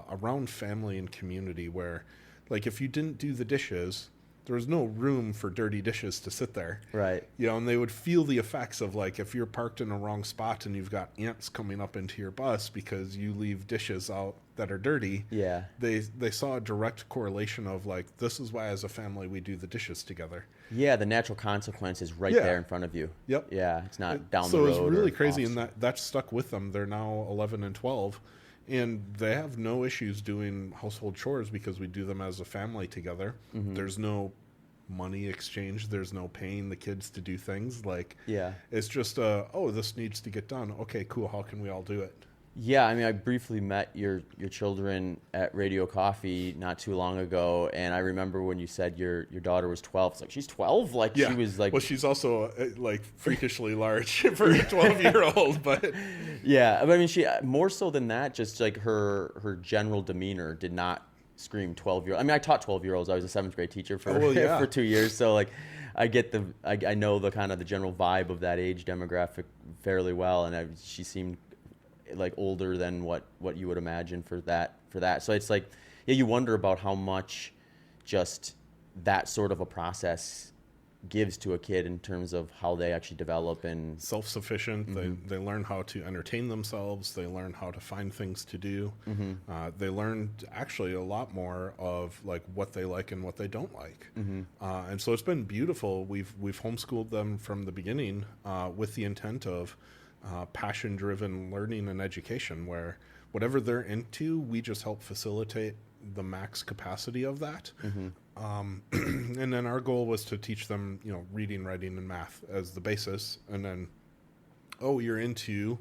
around family and community, where, like, if you didn't do the dishes, there was no room for dirty dishes to sit there. Right. And they would feel the effects of, like, if you're parked in a wrong spot and you've got ants coming up into your bus because you leave dishes out that are dirty. Yeah. They saw a direct correlation of, like, this is why as a family we do the dishes together. Yeah, the natural consequence is right there in front of you. Yep. Yeah, it's not down the road. So it's really crazy, and that stuck with them. They're now 11 and 12. And they have no issues doing household chores because we do them as a family together. There's no money exchange. There's no paying the kids to do things. Like, it's just, this needs to get done. Okay, cool. How can we all do it? Yeah, I mean, I briefly met your children at Radio Coffee not too long ago, and I remember when you said your daughter was 12. It's like, she's 12? Like, she was like... Well, she's also, like, freakishly large for a 12-year-old, but... Yeah, but I mean, she, more so than that, just, like, her general demeanor did not scream 12-year-old. I mean, I taught 12-year-olds. I was a 7th grade teacher for 2 years, so, like, I know the kind of the general vibe of that age demographic fairly well, and she seemed like older than what you would imagine for that. So it's like, you wonder about how much just that sort of a process gives to a kid in terms of how they actually develop and self-sufficient. They learn how to entertain themselves. They learn how to find things to do. They learn actually a lot more of, like, what they like and what they don't like. And so it's been beautiful. We've homeschooled them from the beginning with the intent of passion-driven learning and education, where whatever they're into, we just help facilitate the max capacity of that. And then our goal was to teach them, reading, writing, and math as the basis. And then, you're into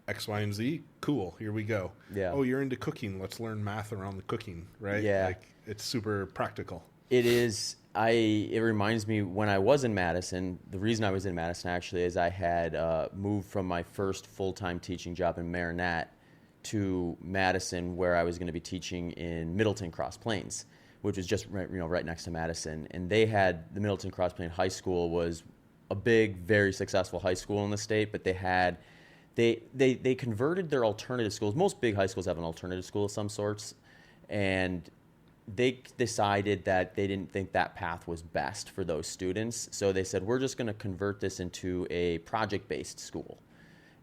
X, Y, and Z? Cool, here we go. Yeah. Oh, you're into cooking. Let's learn math around the cooking, right? Yeah. Like, it's super practical. It is. It reminds me when I was in Madison, the reason I was in Madison actually is I had moved from my first full-time teaching job in Marinette to Madison, where I was going to be teaching in Middleton Cross Plains, which was just right next to Madison. And they had, the Middleton Cross Plains High School was a big, very successful high school in the state, but they converted their alternative schools. Most big high schools have an alternative school of some sorts, and they decided that they didn't think that path was best for those students. So they said, we're just going to convert this into a project-based school.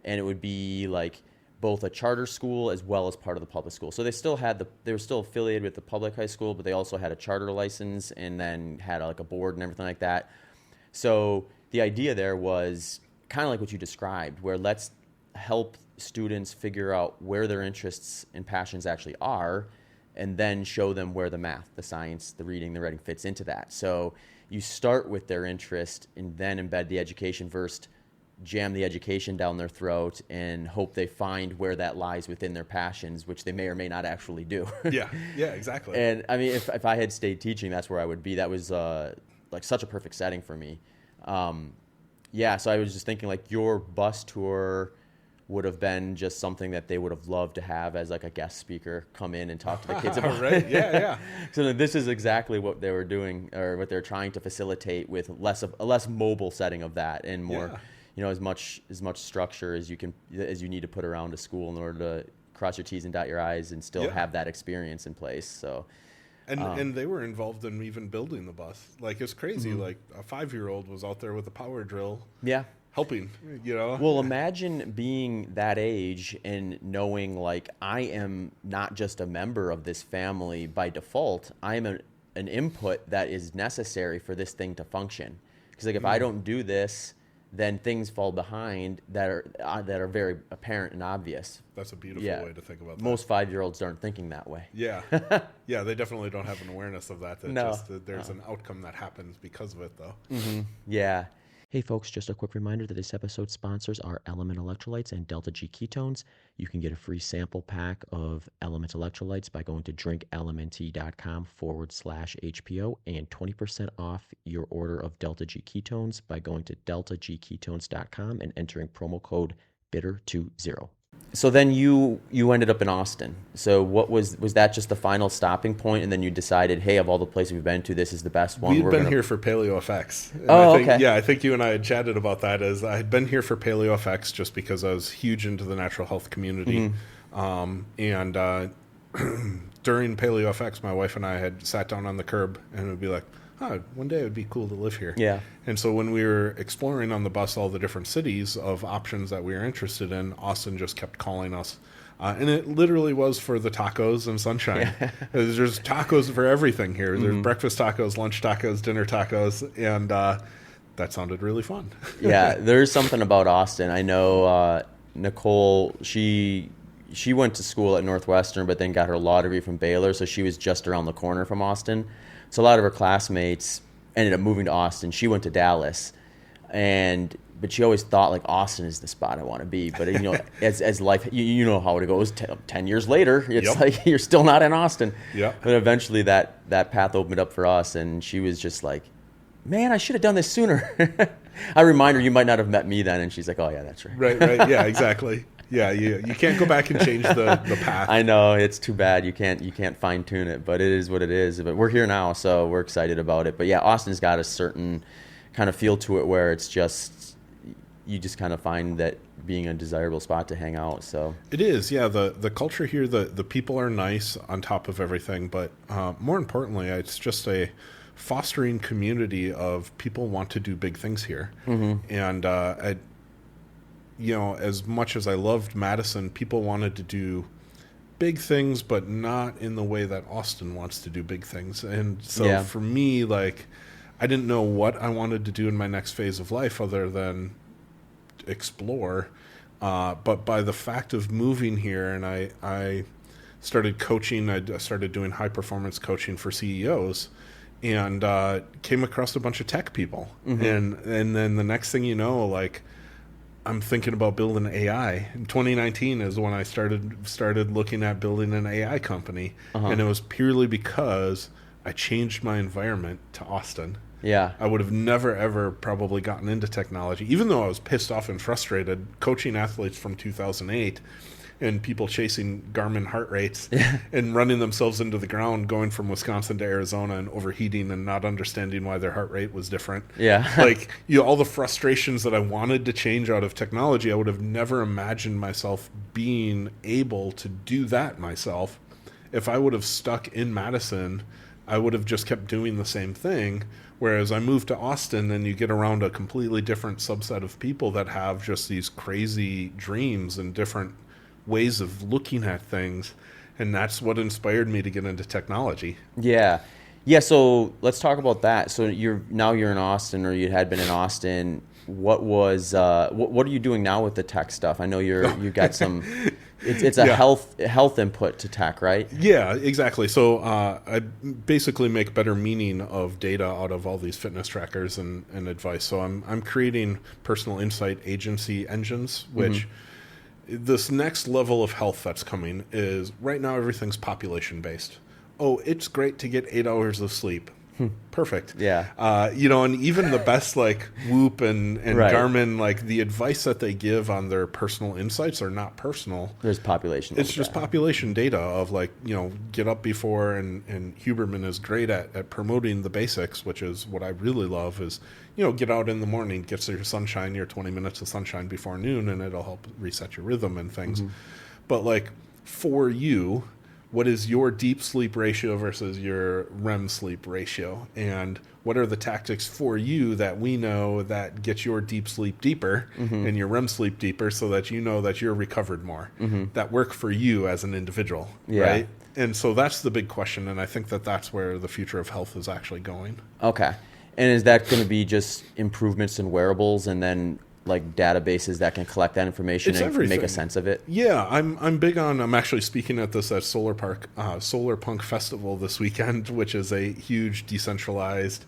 And it would be like both a charter school as well as part of the public school. So they were still affiliated with the public high school, but they also had a charter license and then had like a board and everything like that. So the idea there was kind of like what you described, where let's help students figure out where their interests and passions actually are, and then show them where the math, the science, the reading, the writing fits into that. So you start with their interest and then embed the education versus jam the education down their throat and hope they find where that lies within their passions, which they may or may not actually do. Yeah, exactly. And I mean, if I had stayed teaching, that's where I would be. That was like such a perfect setting for me. Yeah, so I was just thinking like your bus tour would have been just something that they would have loved to have as like a guest speaker come in and talk to the kids about. Right? Yeah. So this is exactly what they were doing, or what they're trying to facilitate, with a less mobile setting of that, and more, as much structure as you need to put around a school in order to cross your T's and dot your I's and still have that experience in place. So. And they were involved in even building the bus. Like, it's crazy. Like, a 5-year-old was out there with a power drill. Yeah. Helping, Well, imagine being that age and knowing, like, I am not just a member of this family by default. I am an input that is necessary for this thing to function. Because, like, if I don't do this, then things fall behind that are very apparent and obvious. That's a beautiful way to think about that. Most 5-year-olds aren't thinking that way. Yeah. Yeah, they definitely don't have an awareness of that. There's an outcome that happens because of it, though. Mm-hmm. Yeah. Hey folks, just a quick reminder that this episode's sponsors are Element Electrolytes and Delta G Ketones. You can get a free sample pack of Element Electrolytes by going to drinklmnt.com/HPO, and 20% off your order of Delta G Ketones by going to deltagketones.com and entering promo code BITTER20. So then you ended up in Austin. So what was that just the final stopping point, and then you decided, hey, of all the places we've been to, this is the best one? We've been here for PaleoFX. Okay. Yeah, I think you and I had chatted about that. As I had been here for PaleoFX just because I was huge into the natural health community. And during PaleoFX, my wife and I had sat down on the curb and would be like, one day it would be cool to live here. Yeah. And so when we were exploring on the bus all the different cities of options that we were interested in, Austin just kept calling us. And it literally was for the tacos and sunshine. Yeah. There's tacos for everything here. There's breakfast tacos, lunch tacos, dinner tacos, and that sounded really fun. Yeah, there's something about Austin. I know Nicole, she went to school at Northwestern, but then got her law degree from Baylor, so she was just around the corner from Austin. So a lot of her classmates ended up moving to Austin. She went to Dallas, but she always thought like Austin is the spot I want to be. But as life, you know how it goes. 10 years later, it's like you're still not in Austin. Yeah. But eventually that path opened up for us, and she was just like, "Man, I should have done this sooner." I remind her, "You might not have met me then," and she's like, "Oh yeah, that's right." Right. Yeah, exactly. Yeah, you can't go back and change the path. I know, it's too bad you can't fine tune it, but it is what it is. But we're here now, so we're excited about it. But yeah, Austin's got a certain kind of feel to it where it's just you just kind of find that being a desirable spot to hang out. So it is, yeah. The culture here, the people are nice on top of everything, but more importantly, it's just a fostering community of people want to do big things here, and as much as I loved Madison, people wanted to do big things, but not in the way that Austin wants to do big things. And so for me, like, I didn't know what I wanted to do in my next phase of life other than explore. But by the fact of moving here, and I started coaching, I started doing high performance coaching for CEOs, and came across a bunch of tech people. And then the next thing you know, like, I'm thinking about building AI. In 2019 is when I started looking at building an AI company, and it was purely because I changed my environment to Austin. Yeah, I would have never ever probably gotten into technology, even though I was pissed off and frustrated coaching athletes from 2008 and people chasing Garmin heart rates and running themselves into the ground, going from Wisconsin to Arizona and overheating and not understanding why their heart rate was different. Yeah. Like, all the frustrations that I wanted to change out of technology, I would have never imagined myself being able to do that myself. If I would have stuck in Madison, I would have just kept doing the same thing. Whereas I moved to Austin, and you get around a completely different subset of people that have just these crazy dreams and different ways of looking at things, and that's what inspired me to get into technology. Yeah. So let's talk about that. So you're in Austin, or you had been in Austin. What was what are you doing now with the tech stuff? I know you got some. It's a health input to tech, right? Yeah, exactly. So I basically make better meaning of data out of all these fitness trackers and advice. So I'm creating personal insight agency engines, which. This next level of health that's coming is, right now everything's population based. Oh, it's great to get 8 hours of sleep. Perfect. Yeah. You know, and even the best like Whoop and Right. Garmin, like the advice that they give on their personal insights are not personal. There's population It's just data. population data of like, you know, get up before, and Huberman is great at promoting the basics, which is what I really love is, you know, get out in the morning, get your sunshine, your 20 minutes of sunshine before noon, and it'll help reset your rhythm and things. But like for you, what is your deep sleep ratio versus your REM sleep ratio? And what are the tactics for you that we know that get your deep sleep deeper and your REM sleep deeper so that you know that you're recovered more, that work for you as an individual, right? And so that's the big question, and I think that that's where the future of health is actually going. Okay. And is that going to be just improvements in wearables and then like databases that can collect that information It's and everything. make a sense of it? Yeah, I'm big on. I'm actually speaking at this at Solar Punk Festival this weekend, which is a huge decentralized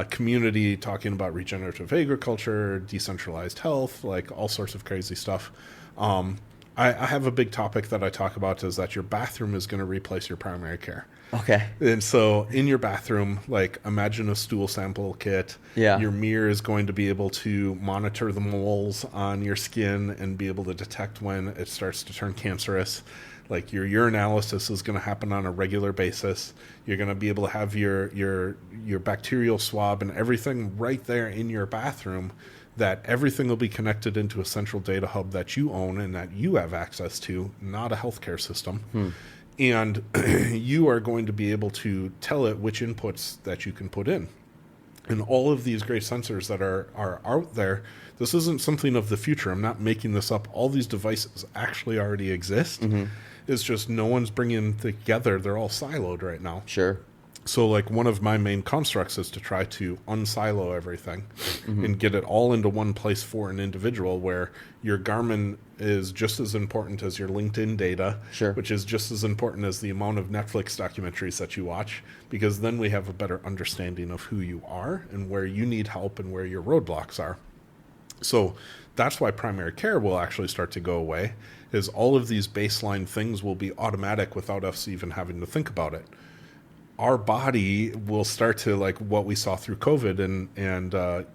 community talking about regenerative agriculture, decentralized health, like all sorts of crazy stuff. I have a big topic that I talk about is that your bathroom is going to replace your primary care. Okay. And so in your bathroom, like imagine a stool sample kit. Yeah. Your mirror is going to be able to monitor the moles on your skin and be able to detect when it starts to turn cancerous. Like your urinalysis is going to happen on a regular basis. You're going to be able to have your bacterial swab and everything right there in your bathroom, that everything will be connected into a central data hub that you own and that you have access to, not a healthcare system. And you are going to be able to tell it which inputs that you can put in. And all of these great sensors that are out there, this isn't something of the future. I'm not making this up. All these devices actually already exist. It's just no one's bringing them together. They're all siloed right now. Sure. So like one of my main constructs is to try to unsilo everything and get it all into one place for an individual, where your Garmin is just as important as your LinkedIn data, Sure. which is just as important as the amount of Netflix documentaries that you watch, because then we have a better understanding of who you are and where you need help and where your roadblocks are. So that's why primary care will actually start to go away, is all of these baseline things will be automatic without us even having to think about it. Our body will start to, like what we saw through COVID and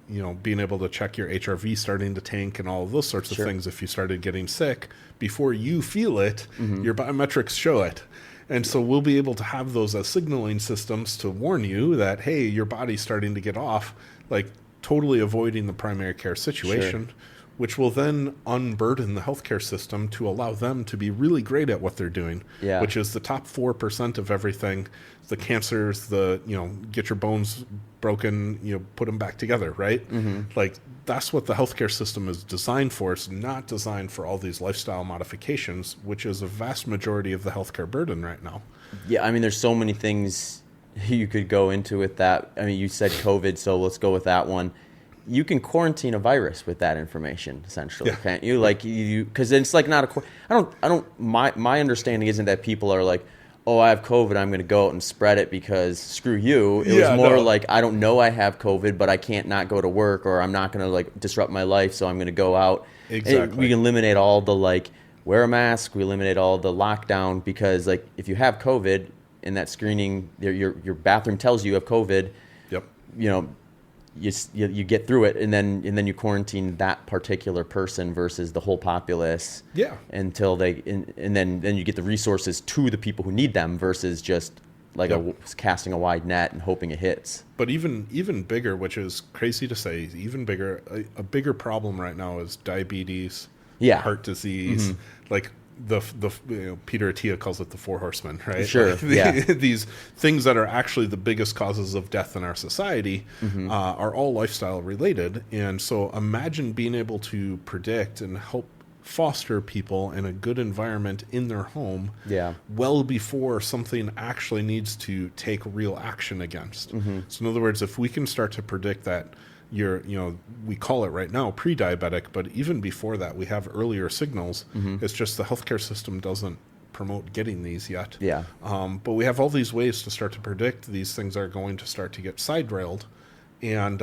you know, being able to check your HRV starting to tank and all of those sorts of things. If you started getting sick before you feel it, your biometrics show it. And so we'll be able to have those as signaling systems to warn you that, hey, your body's starting to get off, like totally avoiding the primary care situation, which will then unburden the healthcare system to allow them to be really great at what they're doing, which is the top 4% of everything, the cancers, the, you know, get your bones broken, you know, put them back together, right? Like that's what the healthcare system is designed for. It's not designed for all these lifestyle modifications, which is a vast majority of the healthcare burden right now. Yeah, I mean, there's so many things you could go into with that. I mean, you said COVID, so let's go with that one. You can quarantine a virus with that information, essentially, can't you? Like because it's like not a. I don't. My understanding isn't that people are like, oh, I have COVID, I'm going to go out and spread it because screw you. It was more like, I don't know I have COVID, but I can't not go to work, or I'm not going to like disrupt my life, so I'm going to go out. Exactly. We eliminate all the like wear a mask. We eliminate all the lockdown, because like if you have COVID in that screening, your bathroom tells you have COVID. Yep. You know. You get through it, and then you quarantine that particular person versus the whole populace. Yeah. Until they and then you get the resources to the people who need them versus just like casting a wide net and hoping it hits. But even bigger, which is crazy to say, even bigger, a bigger problem right now is diabetes, heart disease, like the you know, Peter Attia calls it the four horsemen, right? Sure. Like these things that are actually the biggest causes of death in our society are all lifestyle related. And so imagine being able to predict and help foster people in a good environment in their home well before something actually needs to take real action against. So in other words, if we can start to predict that you're, you know, we call it right now pre-diabetic, but even before that, we have earlier signals. It's just the healthcare system doesn't promote getting these yet. But we have all these ways to start to predict these things are going to start to get side-railed, and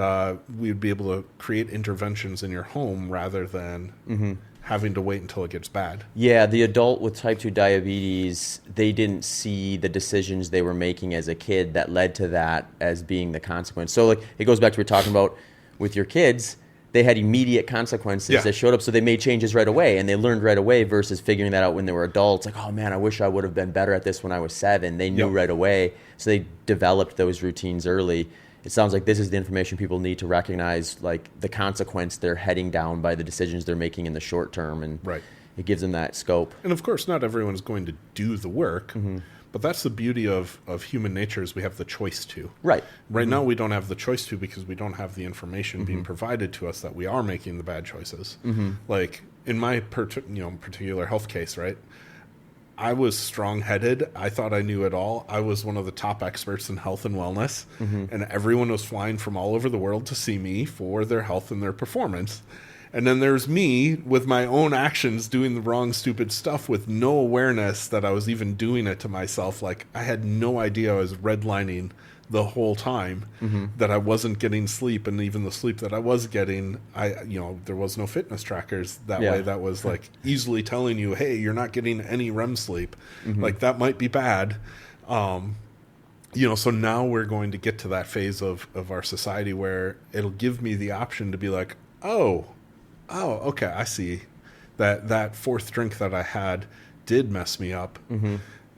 we'd be able to create interventions in your home rather than having to wait until it gets bad. Yeah, the adult with type 2 diabetes, they didn't see the decisions they were making as a kid that led to that as being the consequence. So like it goes back to what we're talking about with your kids. They had immediate consequences that showed up, so they made changes right away, and they learned right away versus figuring that out when they were adults. Like, oh man, I wish I would have been better at this when I was 7. They knew right away, so they developed those routines early. It sounds like this is the information people need to recognize, like the consequence they're heading down by the decisions they're making in the short term, and it gives them that scope. And of course, not everyone's going to do the work, but that's the beauty of human nature is we have the choice to. Right now, we don't have the choice to because we don't have the information being provided to us that we are making the bad choices. Like in my particular health case, right? I was strong-headed. I thought I knew it all. I was one of the top experts in health and wellness, and everyone was flying from all over the world to see me for their health and their performance. And then there's me with my own actions doing the wrong, stupid stuff with no awareness that I was even doing it to myself. Like, I had no idea I was redlining the whole time, that I wasn't getting sleep. And even the sleep that I was getting, there was no fitness trackers that way that was like easily telling you, hey, you're not getting any REM sleep. Like, that might be bad. So now we're going to get to that phase of our society where it'll give me the option to be like, oh, okay, I see that fourth drink that I had did mess me up.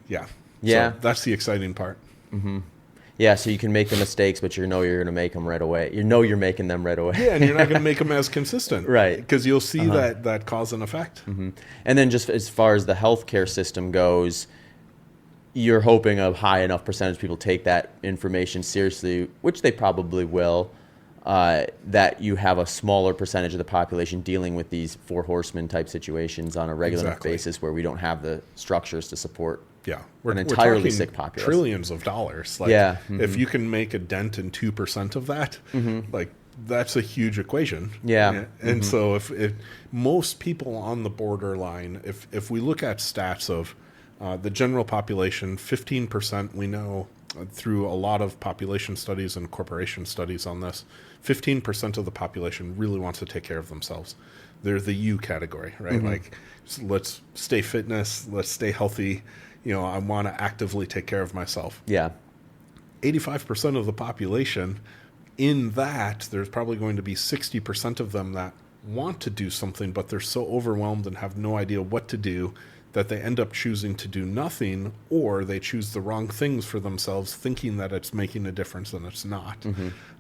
Yeah. So that's the exciting part. Yeah, so you can make the mistakes, but you're going to make them right away. You know you're making them right away. Yeah, and you're not going to make them as consistent. Right. Because you'll see that cause and effect. And then just as far as the healthcare system goes, you're hoping a high enough percentage of people take that information seriously, which they probably will, that you have a smaller percentage of the population dealing with these 4 horsemen type situations on a regular basis where we don't have the structures to support an entirely sick population. Trillions of dollars. Like, if you can make a dent in 2% of that, like, that's a huge equation. And so if most people on the borderline, if we look at stats of the general population, 15%, we know through a lot of population studies and corporation studies on this, 15% of the population really wants to take care of themselves. They're the U category, right? Like, let's stay fitness, let's stay healthy. I want to actively take care of myself. 85% of the population, in that, there's probably going to be 60% of them that want to do something, but they're so overwhelmed and have no idea what to do that they end up choosing to do nothing, or they choose the wrong things for themselves, thinking that it's making a difference and it's not.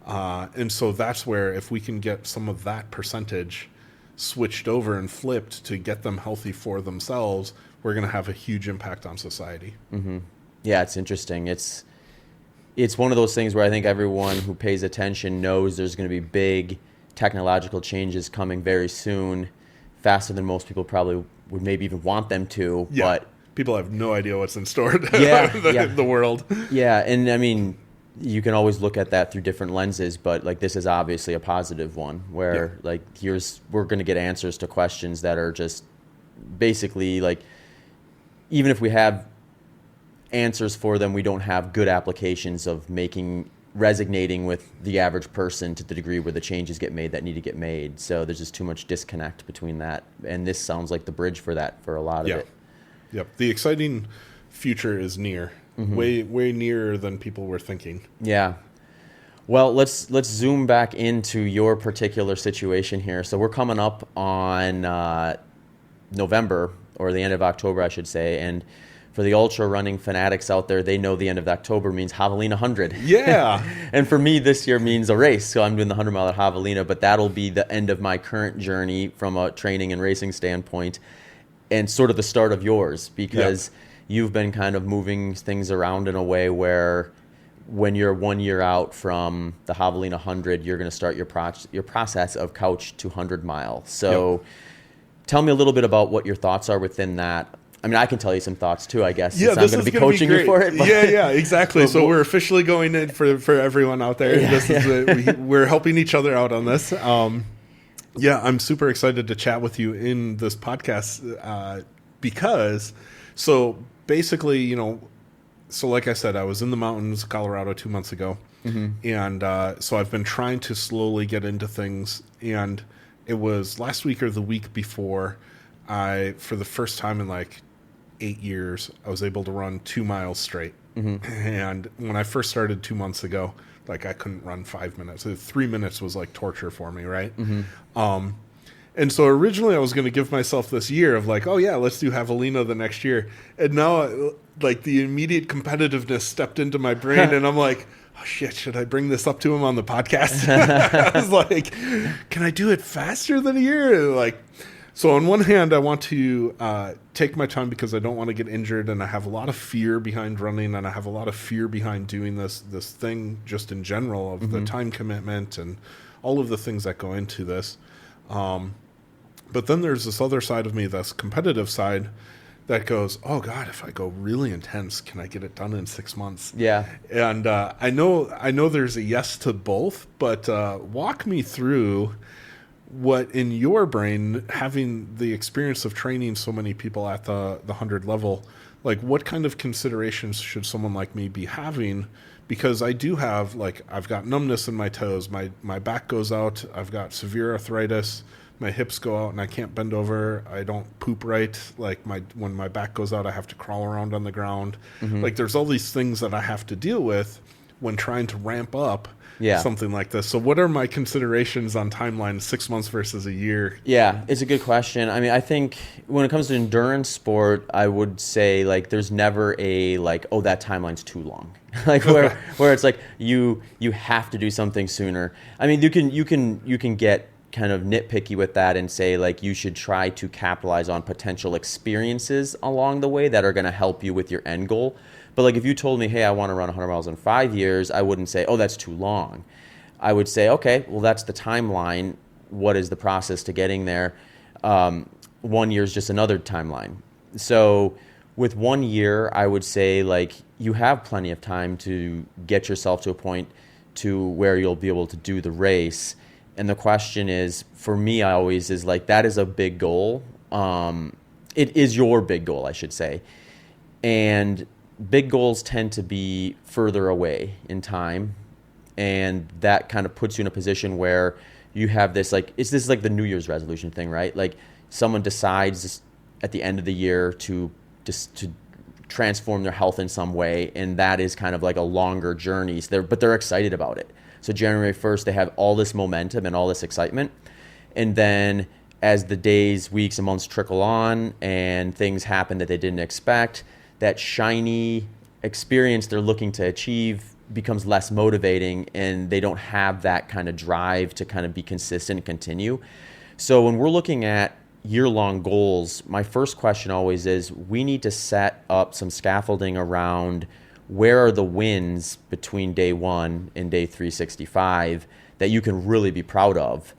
And so that's where if we can get some of that percentage switched over and flipped to get them healthy for themselves, we're going to have a huge impact on society. Yeah, it's interesting. It's one of those things where I think everyone who pays attention knows there's going to be big technological changes coming very soon, faster than most people probably would maybe even want them to. But people have no idea what's in store in the world. Yeah, and I mean, you can always look at that through different lenses, but like this is obviously a positive one where like we're going to get answers to questions that are just basically like, even if we have answers for them, we don't have good applications of resonating with the average person to the degree where the changes get made that need to get made. So there's just too much disconnect between that. And this sounds like the bridge for that for a lot of it. Yep. The exciting future is near, way nearer than people were thinking. Yeah. Well, let's zoom back into your particular situation here. So we're coming up on November, or the end of October, I should say. And for the ultra running fanatics out there, they know the end of October means Javelina 100. Yeah. And for me, this year means a race. So I'm doing the 100 mile at Javelina, but that'll be the end of my current journey from a training and racing standpoint, and sort of the start of yours, because you've been kind of moving things around in a way where when you're 1 year out from the Javelina 100, you're going to start your process of couch to 100 mile. So tell me a little bit about what your thoughts are within that. I mean, I can tell you some thoughts too, I guess. Yeah, I'm going to be coaching you for it. But yeah, exactly. So we're officially going in for everyone out there. We're helping each other out on this. I'm super excited to chat with you in this podcast because, so basically, so like I said, I was in the mountains, Colorado 2 months ago. And so I've been trying to slowly get into things, and it was last week or the week before, for the first time in like 8 years, I was able to run 2 miles straight. And when I first started 2 months ago, like I couldn't run 5 minutes. 3 minutes was like torture for me, right? And so originally I was going to give myself this year of like, oh yeah, let's do Javelina the next year. And now like the immediate competitiveness stepped into my brain and I'm like, oh shit, should I bring this up to him on the podcast? I was like, can I do it faster than a year? Like, so on one hand, I want to take my time because I don't want to get injured, and I have a lot of fear behind running, and I have a lot of fear behind doing this thing just in general of the time commitment and all of the things that go into this. But then there's this other side of me, this competitive side, that goes, oh God, if I go really intense, can I get it done in 6 months? Yeah. And I know there's a yes to both, but walk me through what in your brain, having the experience of training so many people at the 100 level, like what kind of considerations should someone like me be having? Because I do have, like, I've got numbness in my toes, my back goes out, I've got severe arthritis, my hips go out and I can't bend over, I don't poop right, like when my back goes out I have to crawl around on the ground. Like there's all these things that I have to deal with when trying to ramp up something like this. So what are my considerations on timeline 6 months versus a year? Yeah, it's a good question. I mean, I think when it comes to endurance sport, I would say like there's never a like, oh, that timeline's too long. Like where it's like you have to do something sooner. I mean, you can get kind of nitpicky with that and say like you should try to capitalize on potential experiences along the way that are going to help you with your end goal. But like if you told me, hey, I want to run 100 miles in 5 years, I wouldn't say, oh, that's too long. I would say, okay, well, that's the timeline. What is the process to getting there? 1 year is just another timeline. So with 1 year, I would say like you have plenty of time to get yourself to a point to where you'll be able to do the race. And the question is, for me, I always is like, that is a big goal. It is your big goal, I should say. And big goals tend to be further away in time. And that kind of puts you in a position where you have this, like, this is like the New Year's resolution thing, right? Like someone decides at the end of the year to transform their health in some way. And that is kind of like a longer journey. So they're excited about it. So January 1st, they have all this momentum and all this excitement. And then as the days, weeks, and months trickle on and things happen that they didn't expect, that shiny experience they're looking to achieve becomes less motivating, and they don't have that kind of drive to kind of be consistent and continue. So when we're looking at year-long goals, my first question always is we need to set up some scaffolding around where are the wins between day 1 and day 365 that you can really be proud of,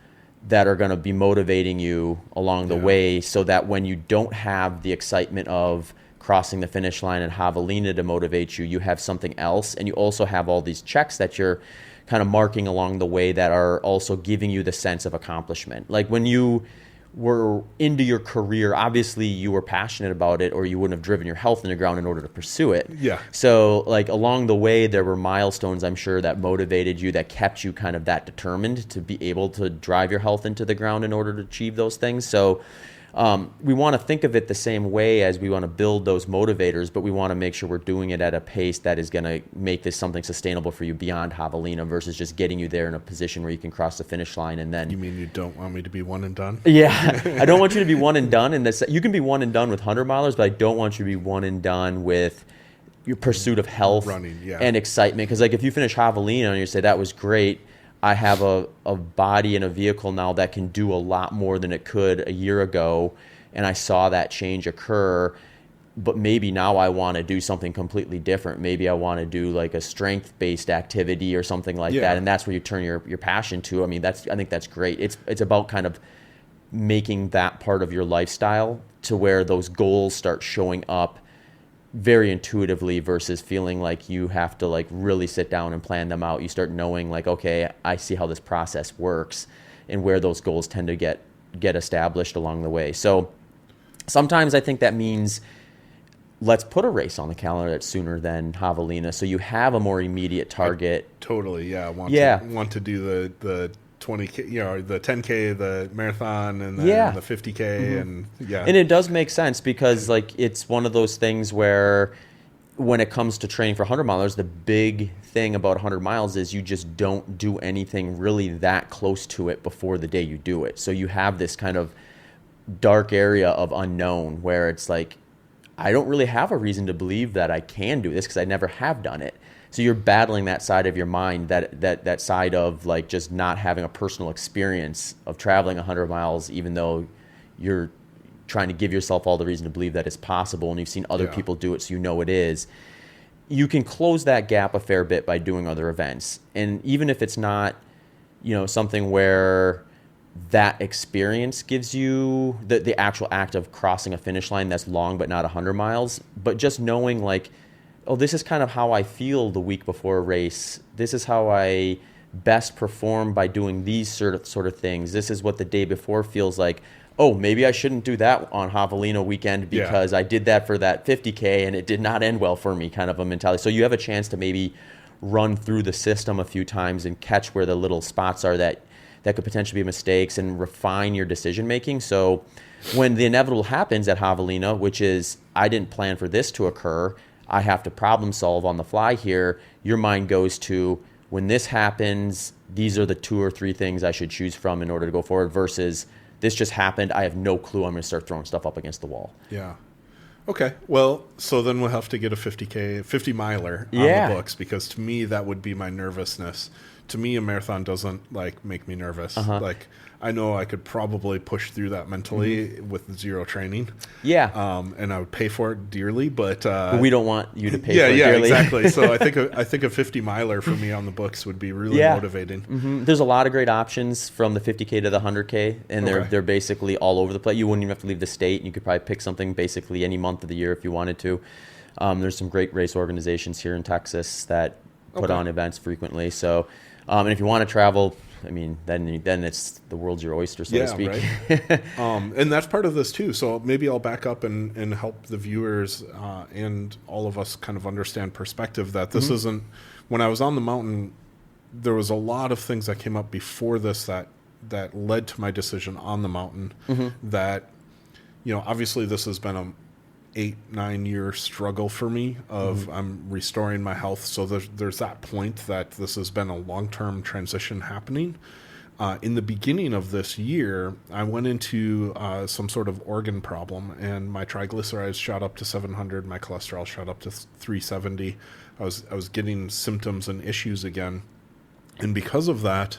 that are going to be motivating you along the way, so that when you don't have the excitement of crossing the finish line at Javelina to motivate you, you have something else. And you also have all these checks that you're kind of marking along the way that are also giving you the sense of accomplishment. Like when you were into your career, obviously you were passionate about it, or you wouldn't have driven your health in the ground in order to pursue it. Yeah. So like along the way, there were milestones, I'm sure, that motivated you, that kept you kind of that determined to be able to drive your health into the ground in order to achieve those things. So we want to think of it the same way as we want to build those motivators, but we want to make sure we're doing it at a pace that is going to make this something sustainable for you beyond Javelina, versus just getting you there in a position where you can cross the finish line and then... You mean you don't want me to be one and done? Yeah, I don't want you to be one and done. And you can be one and done with 100 milers, but I don't want you to be one and done with your pursuit of health and excitement. Because like if you finish Javelina and you say, that was great, I have a body and a vehicle now that can do a lot more than it could a year ago, and I saw that change occur, but maybe now I want to do something completely different. Maybe I want to do like a strength-based activity or something like that, and that's where you turn your passion to. I mean, I think that's great. It's about kind of making that part of your lifestyle to where those goals start showing up very intuitively, versus feeling like you have to like really sit down and plan them out. You start knowing like, okay, I see how this process works and where those goals tend to get established along the way. So sometimes I think that means let's put a race on the calendar that's sooner than Javelina, so you have a more immediate target. Totally, yeah. I want to do the 20K, you know, the 10K, the marathon, and then the 50K, and And it does make sense because like it's one of those things where when it comes to training for 100 milers, the big thing about 100 miles is you just don't do anything really that close to it before the day you do it. So you have this kind of dark area of unknown where it's like, I don't really have a reason to believe that I can do this because I never have done it. So you're battling that side of your mind, that side of like just not having a personal experience of traveling 100 miles, even though you're trying to give yourself all the reason to believe that it's possible and you've seen other people do it, so you know it is. You can close that gap a fair bit by doing other events. And even if it's not, you know, something where that experience gives you the actual act of crossing a finish line that's long but not 100 miles, but just knowing like, oh, this is kind of how I feel the week before a race. This is how I best perform by doing these sort of things. This is what the day before feels like. Oh, maybe I shouldn't do that on Javelina weekend because I did that for that 50K and it did not end well for me, kind of a mentality. So you have a chance to maybe run through the system a few times and catch where the little spots are that could potentially be mistakes and refine your decision making. So when the inevitable happens at Javelina, which is I didn't plan for this to occur, I have to problem solve on the fly here, your mind goes to, when this happens, these are the 2 or 3 things I should choose from in order to go forward versus this just happened, I have no clue, I'm going to start throwing stuff up against the wall. Yeah. Okay. Well, so then we'll have to get a 50 miler on the books, because to me that would be my nervousness. To me, a marathon doesn't like make me nervous. Like I know I could probably push through that mentally with zero training. Yeah. And I would pay for it dearly, but we don't want you to pay for it dearly. Yeah, exactly. So I think a 50 miler for me on the books would be really motivating. There's a lot of great options from the 50K to the 100K, and they're basically all over the place. You wouldn't even have to leave the state. You could probably pick something basically any month of the year if you wanted to. There's some great race organizations here in Texas that put on events frequently. So, and if you want to travel, I mean, then it's the world's your oyster, so to speak. Right. And that's part of this too. So maybe I'll back up and help the viewers and all of us kind of understand perspective that this isn't. When I was on the mountain, there was a lot of things that came up before this that led to my decision on the mountain. That, you know, obviously this has been a 8-9 year struggle for me of I'm restoring my health. So there's that point that this has been a long-term transition happening. In the beginning of this year, I went into some sort of organ problem, and my triglycerides shot up to 700. My cholesterol shot up to 370. I was getting symptoms and issues again. And because of that,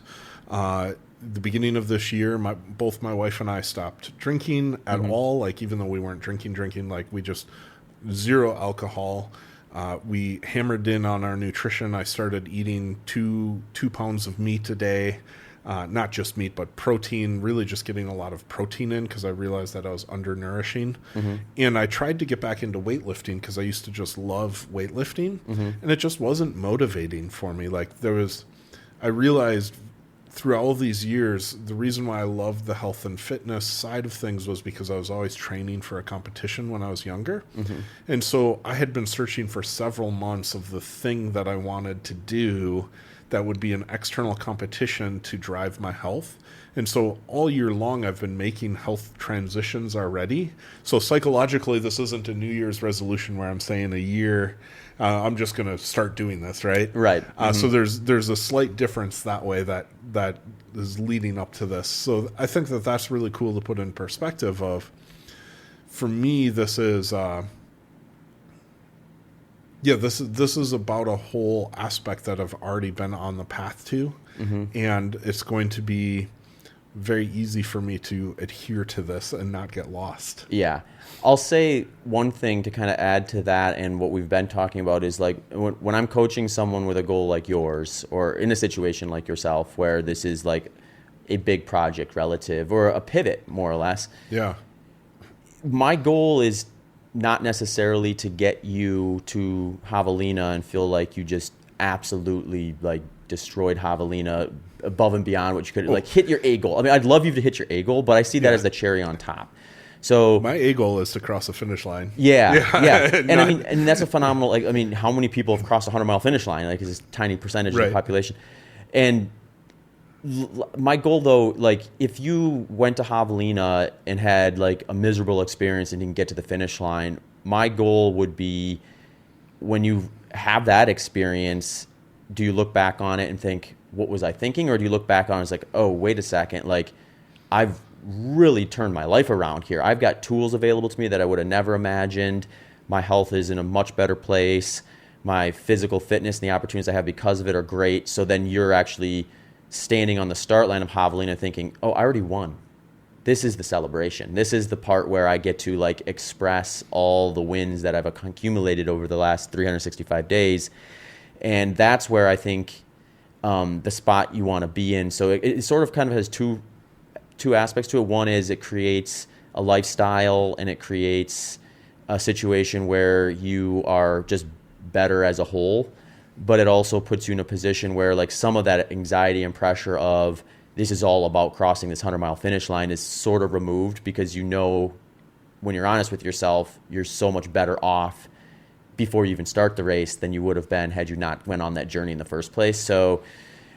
the beginning of this year, both my wife and I stopped drinking at all. Like, even though we weren't drinking, like we just zero alcohol. We hammered in on our nutrition. I started eating two pounds of meat a day, not just meat, but protein, really just getting a lot of protein in because I realized that I was undernourishing. And I tried to get back into weightlifting because I used to just love weightlifting, and it just wasn't motivating for me. Like I realized through all of these years, the reason why I loved the health and fitness side of things was because I was always training for a competition when I was younger. And so I had been searching for several months of the thing that I wanted to do that would be an external competition to drive my health. And so all year long, I've been making health transitions already. So psychologically, this isn't a New Year's resolution where I'm saying a year, I'm just going to start doing this, right? Right. So there's a slight difference that way that is leading up to this. So I think that's really cool to put in perspective of, for me, this is this is about a whole aspect that I've already been on the path to, and it's going to be very easy for me to adhere to this and not get lost. Yeah. I'll say one thing to kind of add to that and what we've been talking about is like when I'm coaching someone with a goal like yours, or in a situation like yourself where this is like a big project relative or a pivot more or less. Yeah. My goal is not necessarily to get you to Javelina and feel like you just absolutely like destroyed Javelina above and beyond what you could, like hit your A goal. I mean, I'd love you to hit your A goal, but I see that as the cherry on top. So my A goal is to cross the finish line. Yeah. And I mean, and that's a phenomenal, like, I mean, how many people have crossed a 100-mile finish line? Like, it's a tiny percentage of the population. And My goal though, like if you went to Javelina and had like a miserable experience and didn't get to the finish line, my goal would be when you have that experience, do you look back on it and think, what was I thinking? Or do you look back on it as like, oh, wait a second, like I've really turned my life around here. I've got tools available to me that I would have never imagined. My health is in a much better place. My physical fitness and the opportunities I have because of it are great. So then you're actually standing on the start line of Javelina thinking, oh, I already won. This is the celebration. This is the part where I get to like express all the wins that I've accumulated over the last 365 days. And that's where I think the spot you want to be in. So it sort of kind of has two aspects to it. One is it creates a lifestyle and it creates a situation where you are just better as a whole. But it also puts you in a position where like some of that anxiety and pressure of this is all about crossing this 100-mile finish line is sort of removed, because you know, when you're honest with yourself, you're so much better off before you even start the race than you would have been had you not went on that journey in the first place. So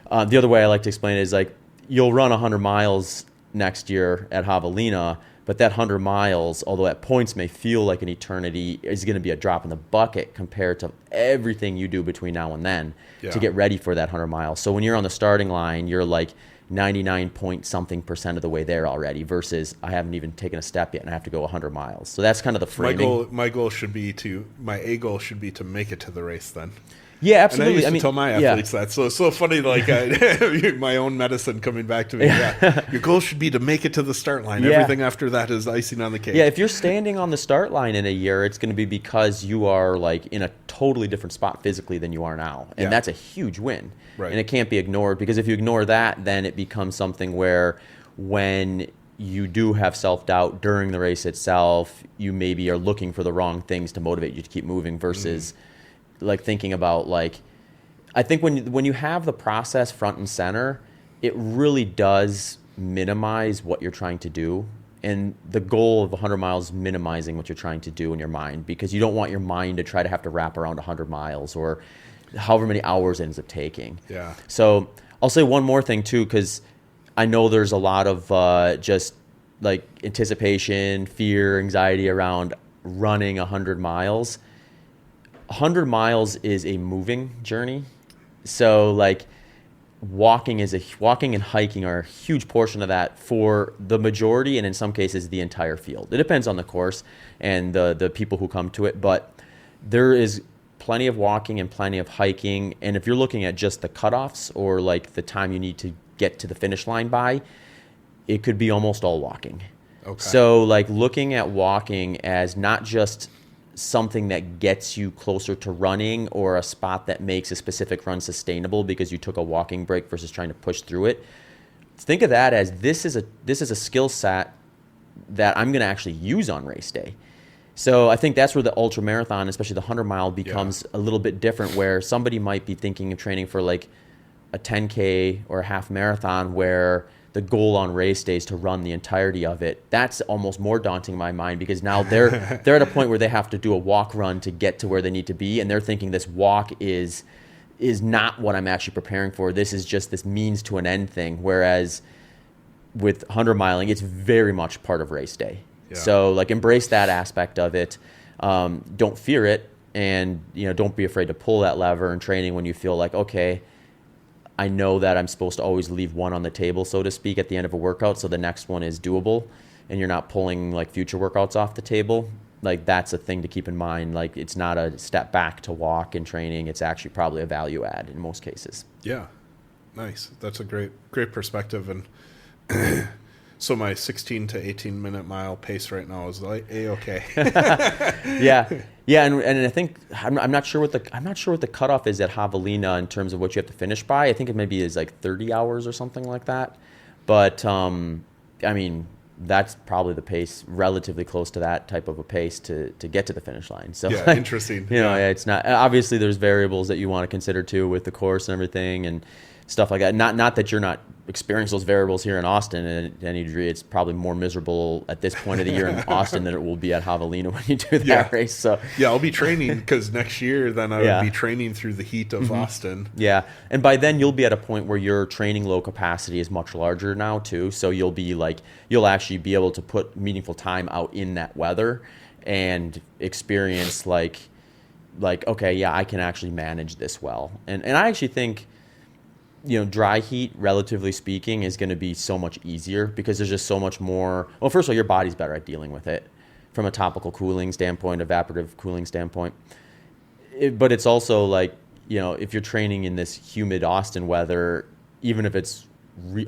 the other way I like to explain it is like you'll run 100 miles next year at Javelina, but that 100 miles, although at points may feel like an eternity, is going to be a drop in the bucket compared to everything you do between now and then to get ready for that 100 miles. So when you're on the starting line, you're like 99 point something% of the way there already, versus I haven't even taken a step yet and I have to go 100 miles. So that's kind of the framing. My goal should be to make it to the race then. Yeah, absolutely. And I used to tell my athletes that. So it's so funny, like my own medicine coming back to me. Yeah. Your goal should be to make it to the start line. Yeah. Everything after that is icing on the cake. Yeah, if you're standing on the start line in a year, it's going to be because you are like in a totally different spot physically than you are now. And that's a huge win. Right. And it can't be ignored, because if you ignore that, then it becomes something where when you do have self-doubt during the race itself, you maybe are looking for the wrong things to motivate you to keep moving versus like thinking about like, I think when you have the process front and center, it really does minimize what you're trying to do. And the goal of 100 miles is minimizing what you're trying to do in your mind, because you don't want your mind to try to have to wrap around 100 miles or however many hours it ends up taking. Yeah. So I'll say one more thing too, because I know there's a lot of just like anticipation, fear, anxiety around running 100 miles. 100 miles is a moving journey. So like walking and hiking are a huge portion of that for the majority, and in some cases the entire field. It depends on the course and the people who come to it, but there is plenty of walking and plenty of hiking. And if you're looking at just the cutoffs or like the time you need to get to the finish line by, it could be almost all walking. Okay. So like looking at walking as not just something that gets you closer to running or a spot that makes a specific run sustainable because you took a walking break versus trying to push through it. Think of that as this is a skill set that I'm going to actually use on race day. So I think that's where the ultra marathon, especially the 100 mile, becomes a little bit different, where somebody might be thinking of training for like a 10K or a half marathon where the goal on race day is to run the entirety of it. That's almost more daunting in my mind, because now they're at a point where they have to do a walk run to get to where they need to be, and they're thinking this walk is not what I'm actually preparing for. This is just this means to an end thing. Whereas with 100 miling, it's very much part of race day. Yeah. So like embrace that aspect of it. Don't fear it, and don't be afraid to pull that lever in training when you feel like, okay, I know that I'm supposed to always leave one on the table, so to speak, at the end of a workout, so the next one is doable, and you're not pulling like future workouts off the table. Like that's a thing to keep in mind. Like it's not a step back to walk in training. It's actually probably a value add in most cases. Yeah. Nice. That's a great perspective. And so my 16 to 18 minute mile pace right now is like A-okay. Yeah, and I think I'm not sure what the cutoff is at Javelina in terms of what you have to finish by. I think it maybe is like 30 hours or something like that. But I mean, that's probably the pace, relatively close to that type of a pace to get to the finish line. So yeah, interesting. It's not, obviously there's variables that you want to consider too with the course and everything and stuff like that. Not that you're not experienced those variables here in Austin, and to any degree, it's probably more miserable at this point of the year in Austin than it will be at Javelina when you do that race. So yeah, I'll be training because next year then I would be training through the heat of Austin. Yeah, and by then you'll be at a point where your training load capacity is much larger now too. So you'll actually be able to put meaningful time out in that weather and experience like okay, yeah, I can actually manage this well. And I actually think, dry heat, relatively speaking, is going to be so much easier because there's just so much more. Well, first of all, your body's better at dealing with it from a topical cooling standpoint, evaporative cooling standpoint. But it's also like, if you're training in this humid Austin weather, even if it's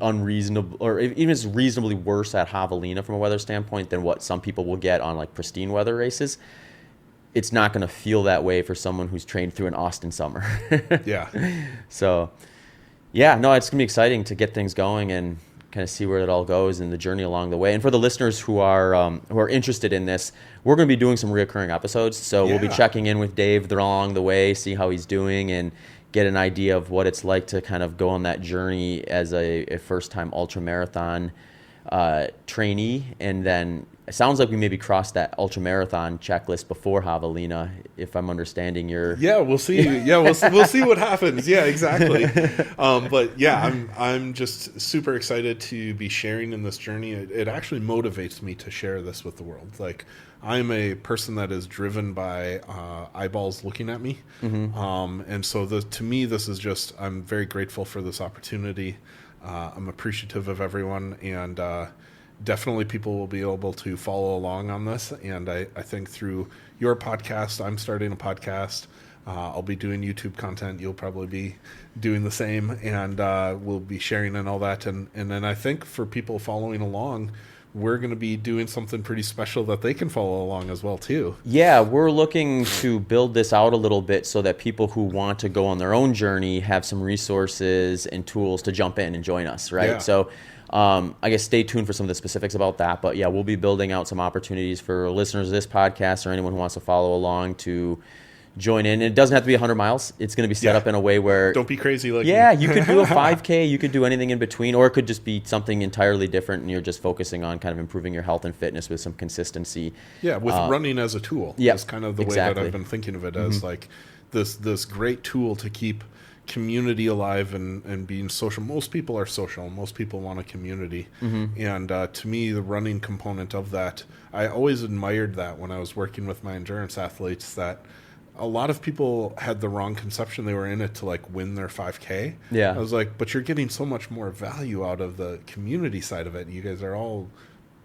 unreasonable, or even if it's reasonably worse at Javelina from a weather standpoint than what some people will get on like pristine weather races, it's not going to feel that way for someone who's trained through an Austin summer. Yeah. So, yeah, no, it's going to be exciting to get things going and kind of see where it all goes and the journey along the way. And for the listeners who are interested in this, we're going to be doing some reoccurring episodes. So we'll be checking in with Dave along the way, see how he's doing, and get an idea of what it's like to kind of go on that journey as a first-time ultramarathon trainee. And then it sounds like we maybe crossed that ultramarathon checklist before Javelina, if I'm understanding your. Yeah, we'll see. Yeah, we'll see what happens. Yeah, exactly. But yeah, I'm just super excited to be sharing in this journey. It actually motivates me to share this with the world. Like, I'm a person that is driven by eyeballs looking at me, and so to me, this is just. I'm very grateful for this opportunity. I'm appreciative of everyone, and definitely people will be able to follow along on this. And I think through your podcast, I'm starting a podcast. I'll be doing YouTube content. You'll probably be doing the same, and we'll be sharing and all that. And then I think for people following along, we're going to be doing something pretty special that they can follow along as well too. Yeah, we're looking to build this out a little bit so that people who want to go on their own journey have some resources and tools to jump in and join us, right? Yeah. So I guess stay tuned for some of the specifics about that. But yeah, we'll be building out some opportunities for listeners of this podcast or anyone who wants to follow along to join in. It doesn't have to be 100 miles. It's going to be set up in a way where... Don't be crazy like Yeah, me. You could do a 5K. You could do anything in between. Or it could just be something entirely different and you're just focusing on kind of improving your health and fitness with some consistency. Yeah, with running as a tool. Yeah, that's kind of the way that I've been thinking of it as like this great tool to keep community alive and being social. Most people are social. Most people want a community. And to me, the running component of that, I always admired that when I was working with my endurance athletes, that a lot of people had the wrong conception. They were in it to like win their 5K. Yeah. I was like, but you're getting so much more value out of the community side of it. You guys are all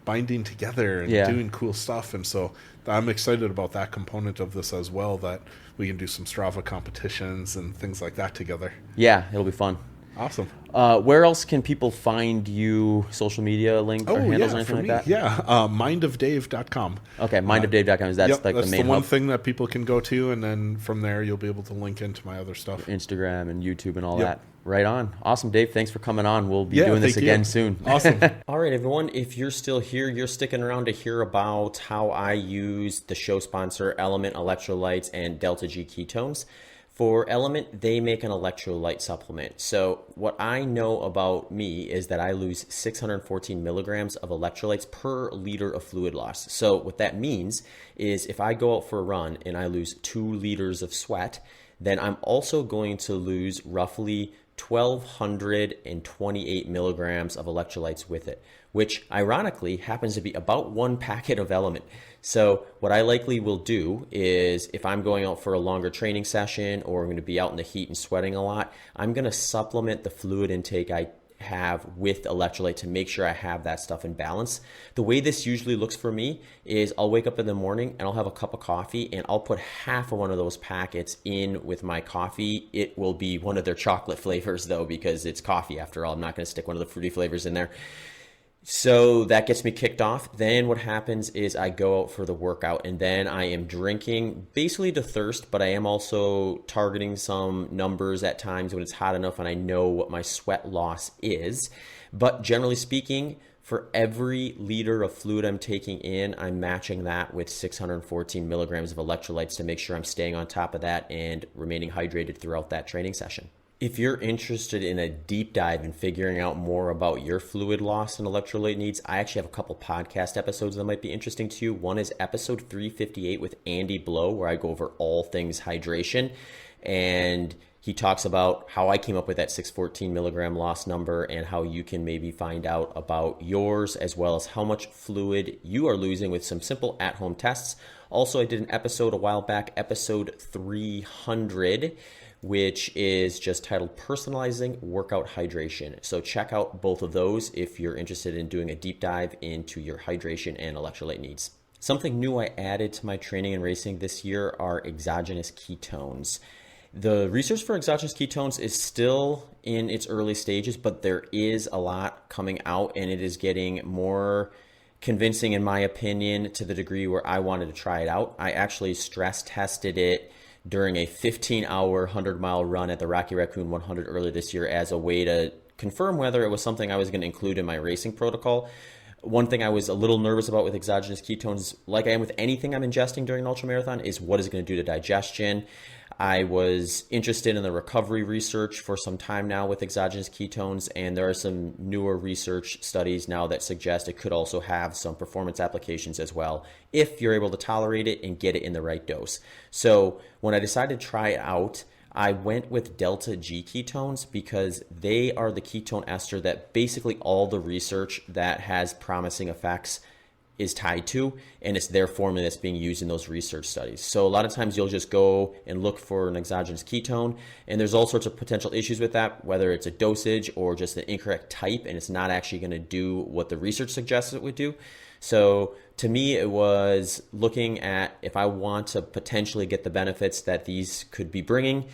binding together and doing cool stuff. And so I'm excited about that component of this as well, that we can do some Strava competitions and things like that together. Yeah, it'll be fun. Awesome. Where else can people find you? Social media link or handles or anything like that? Yeah, mindofdave.com. Okay, mindofdave.com. That's like that's the main one hub. thing that people can go to, and then from there you'll be able to link into my other stuff. Instagram and YouTube and all that. Right on. Awesome, Dave. Thanks for coming on. We'll be doing this thank again you. soon. Awesome. All right, everyone. If you're still here, you're sticking around to hear about how I use the show sponsor Element electrolytes and Delta G ketones. For Element, they make an electrolyte supplement. So what I know about me is that I lose 614 milligrams of electrolytes per liter of fluid loss. So what that means is if I go out for a run and I lose 2 liters of sweat, then I'm also going to lose roughly 1,228 milligrams of electrolytes with it, which ironically happens to be about 1 packet of Element. So what I likely will do is if I'm going out for a longer training session or I'm going to be out in the heat and sweating a lot, I'm going to supplement the fluid intake I have with electrolyte to make sure I have that stuff in balance. The way this usually looks for me is I'll wake up in the morning and I'll have a cup of coffee and I'll put half of one of those packets in with my coffee. It will be one of their chocolate flavors though, because it's coffee after all. I'm not going to stick one of the fruity flavors in there. So that gets me kicked off. Then what happens is I go out for the workout and then I am drinking basically to thirst, but I am also targeting some numbers at times when it's hot enough and I know what my sweat loss is. But generally speaking, for every liter of fluid I'm taking in, I'm matching that with 614 milligrams of electrolytes to make sure I'm staying on top of that and remaining hydrated throughout that training session. If you're interested in a deep dive and figuring out more about your fluid loss and electrolyte needs, I actually have a couple podcast episodes that might be interesting to you. One is episode 358 with Andy Blow, where I go over all things hydration. And he talks about how I came up with that 614 milligram loss number and how you can maybe find out about yours, as well as how much fluid you are losing with some simple at-home tests. Also, I did an episode a while back, episode 300, which is just titled Personalizing Workout Hydration. So check out both of those if you're interested in doing a deep dive into your hydration and electrolyte needs. Something new I added to my training and racing this year are exogenous ketones. The research for exogenous ketones is still in its early stages, but there is a lot coming out and it is getting more convincing, in my opinion, to the degree where I wanted to try it out. I actually stress tested it during a 15-hour, 100-mile run at the Rocky Raccoon 100 earlier this year as a way to confirm whether it was something I was going to include in my racing protocol. One thing I was a little nervous about with exogenous ketones, like I am with anything I'm ingesting during an ultramarathon, is what is it going to do to digestion. I was interested in the recovery research for some time now with exogenous ketones, and there are some newer research studies now that suggest it could also have some performance applications as well, if you're able to tolerate it and get it in the right dose. So when I decided to try it out, I went with delta G ketones because they are the ketone ester that basically all the research that has promising effects is tied to, and it's their formula that's being used in those research studies. So a lot of times you'll just go and look for an exogenous ketone, and there's all sorts of potential issues with that, whether it's a dosage or just an incorrect type, and it's not actually going to do what the research suggests it would do. So to me, it was looking at if I want to potentially get the benefits that these could be bringing,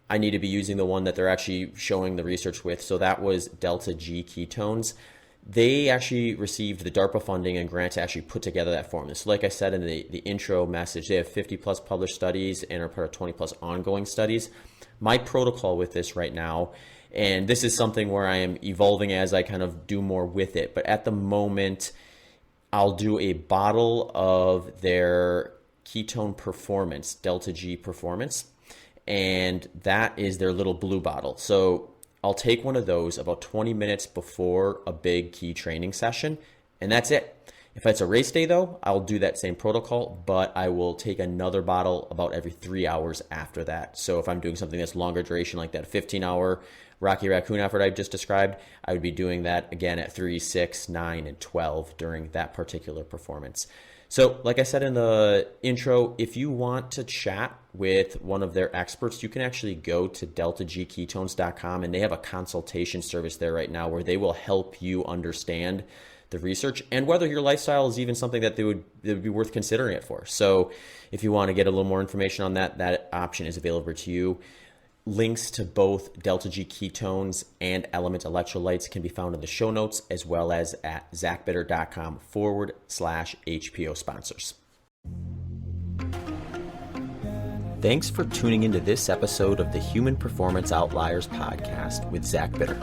I need to be using the one that they're actually showing the research with. So that was delta G ketones. They actually received the DARPA funding and grant to actually put together that formula. So like I said in the intro message, they have 50 plus published studies and are part of 20 plus ongoing studies. My protocol with this right now, and this is something where I am evolving as I kind of do more with it, but at the moment, I'll do a bottle of their ketone performance, delta G performance, and that is their little blue bottle. So I'll take one of those about 20 minutes before a big key training session, and that's it. If it's a race day though, I'll do that same protocol, but I will take another bottle about every 3 hours after that. So if I'm doing something that's longer duration, like that 15-hour Rocky Raccoon effort I just described, I would be doing that again at 3, 6, 9, and 12 during that particular performance. So like I said in the intro, if you want to chat with one of their experts, you can actually go to deltagketones.com, and they have a consultation service there right now where they will help you understand the research and whether your lifestyle is even something that they would be worth considering it for. So if you want to get a little more information on that, that option is available to you. Links to both delta G ketones and element electrolytes can be found in the show notes, as well as at zachbitter.com/HPO sponsors. Thanks for tuning into this episode of the Human Performance Outliers podcast with Zach Bitter.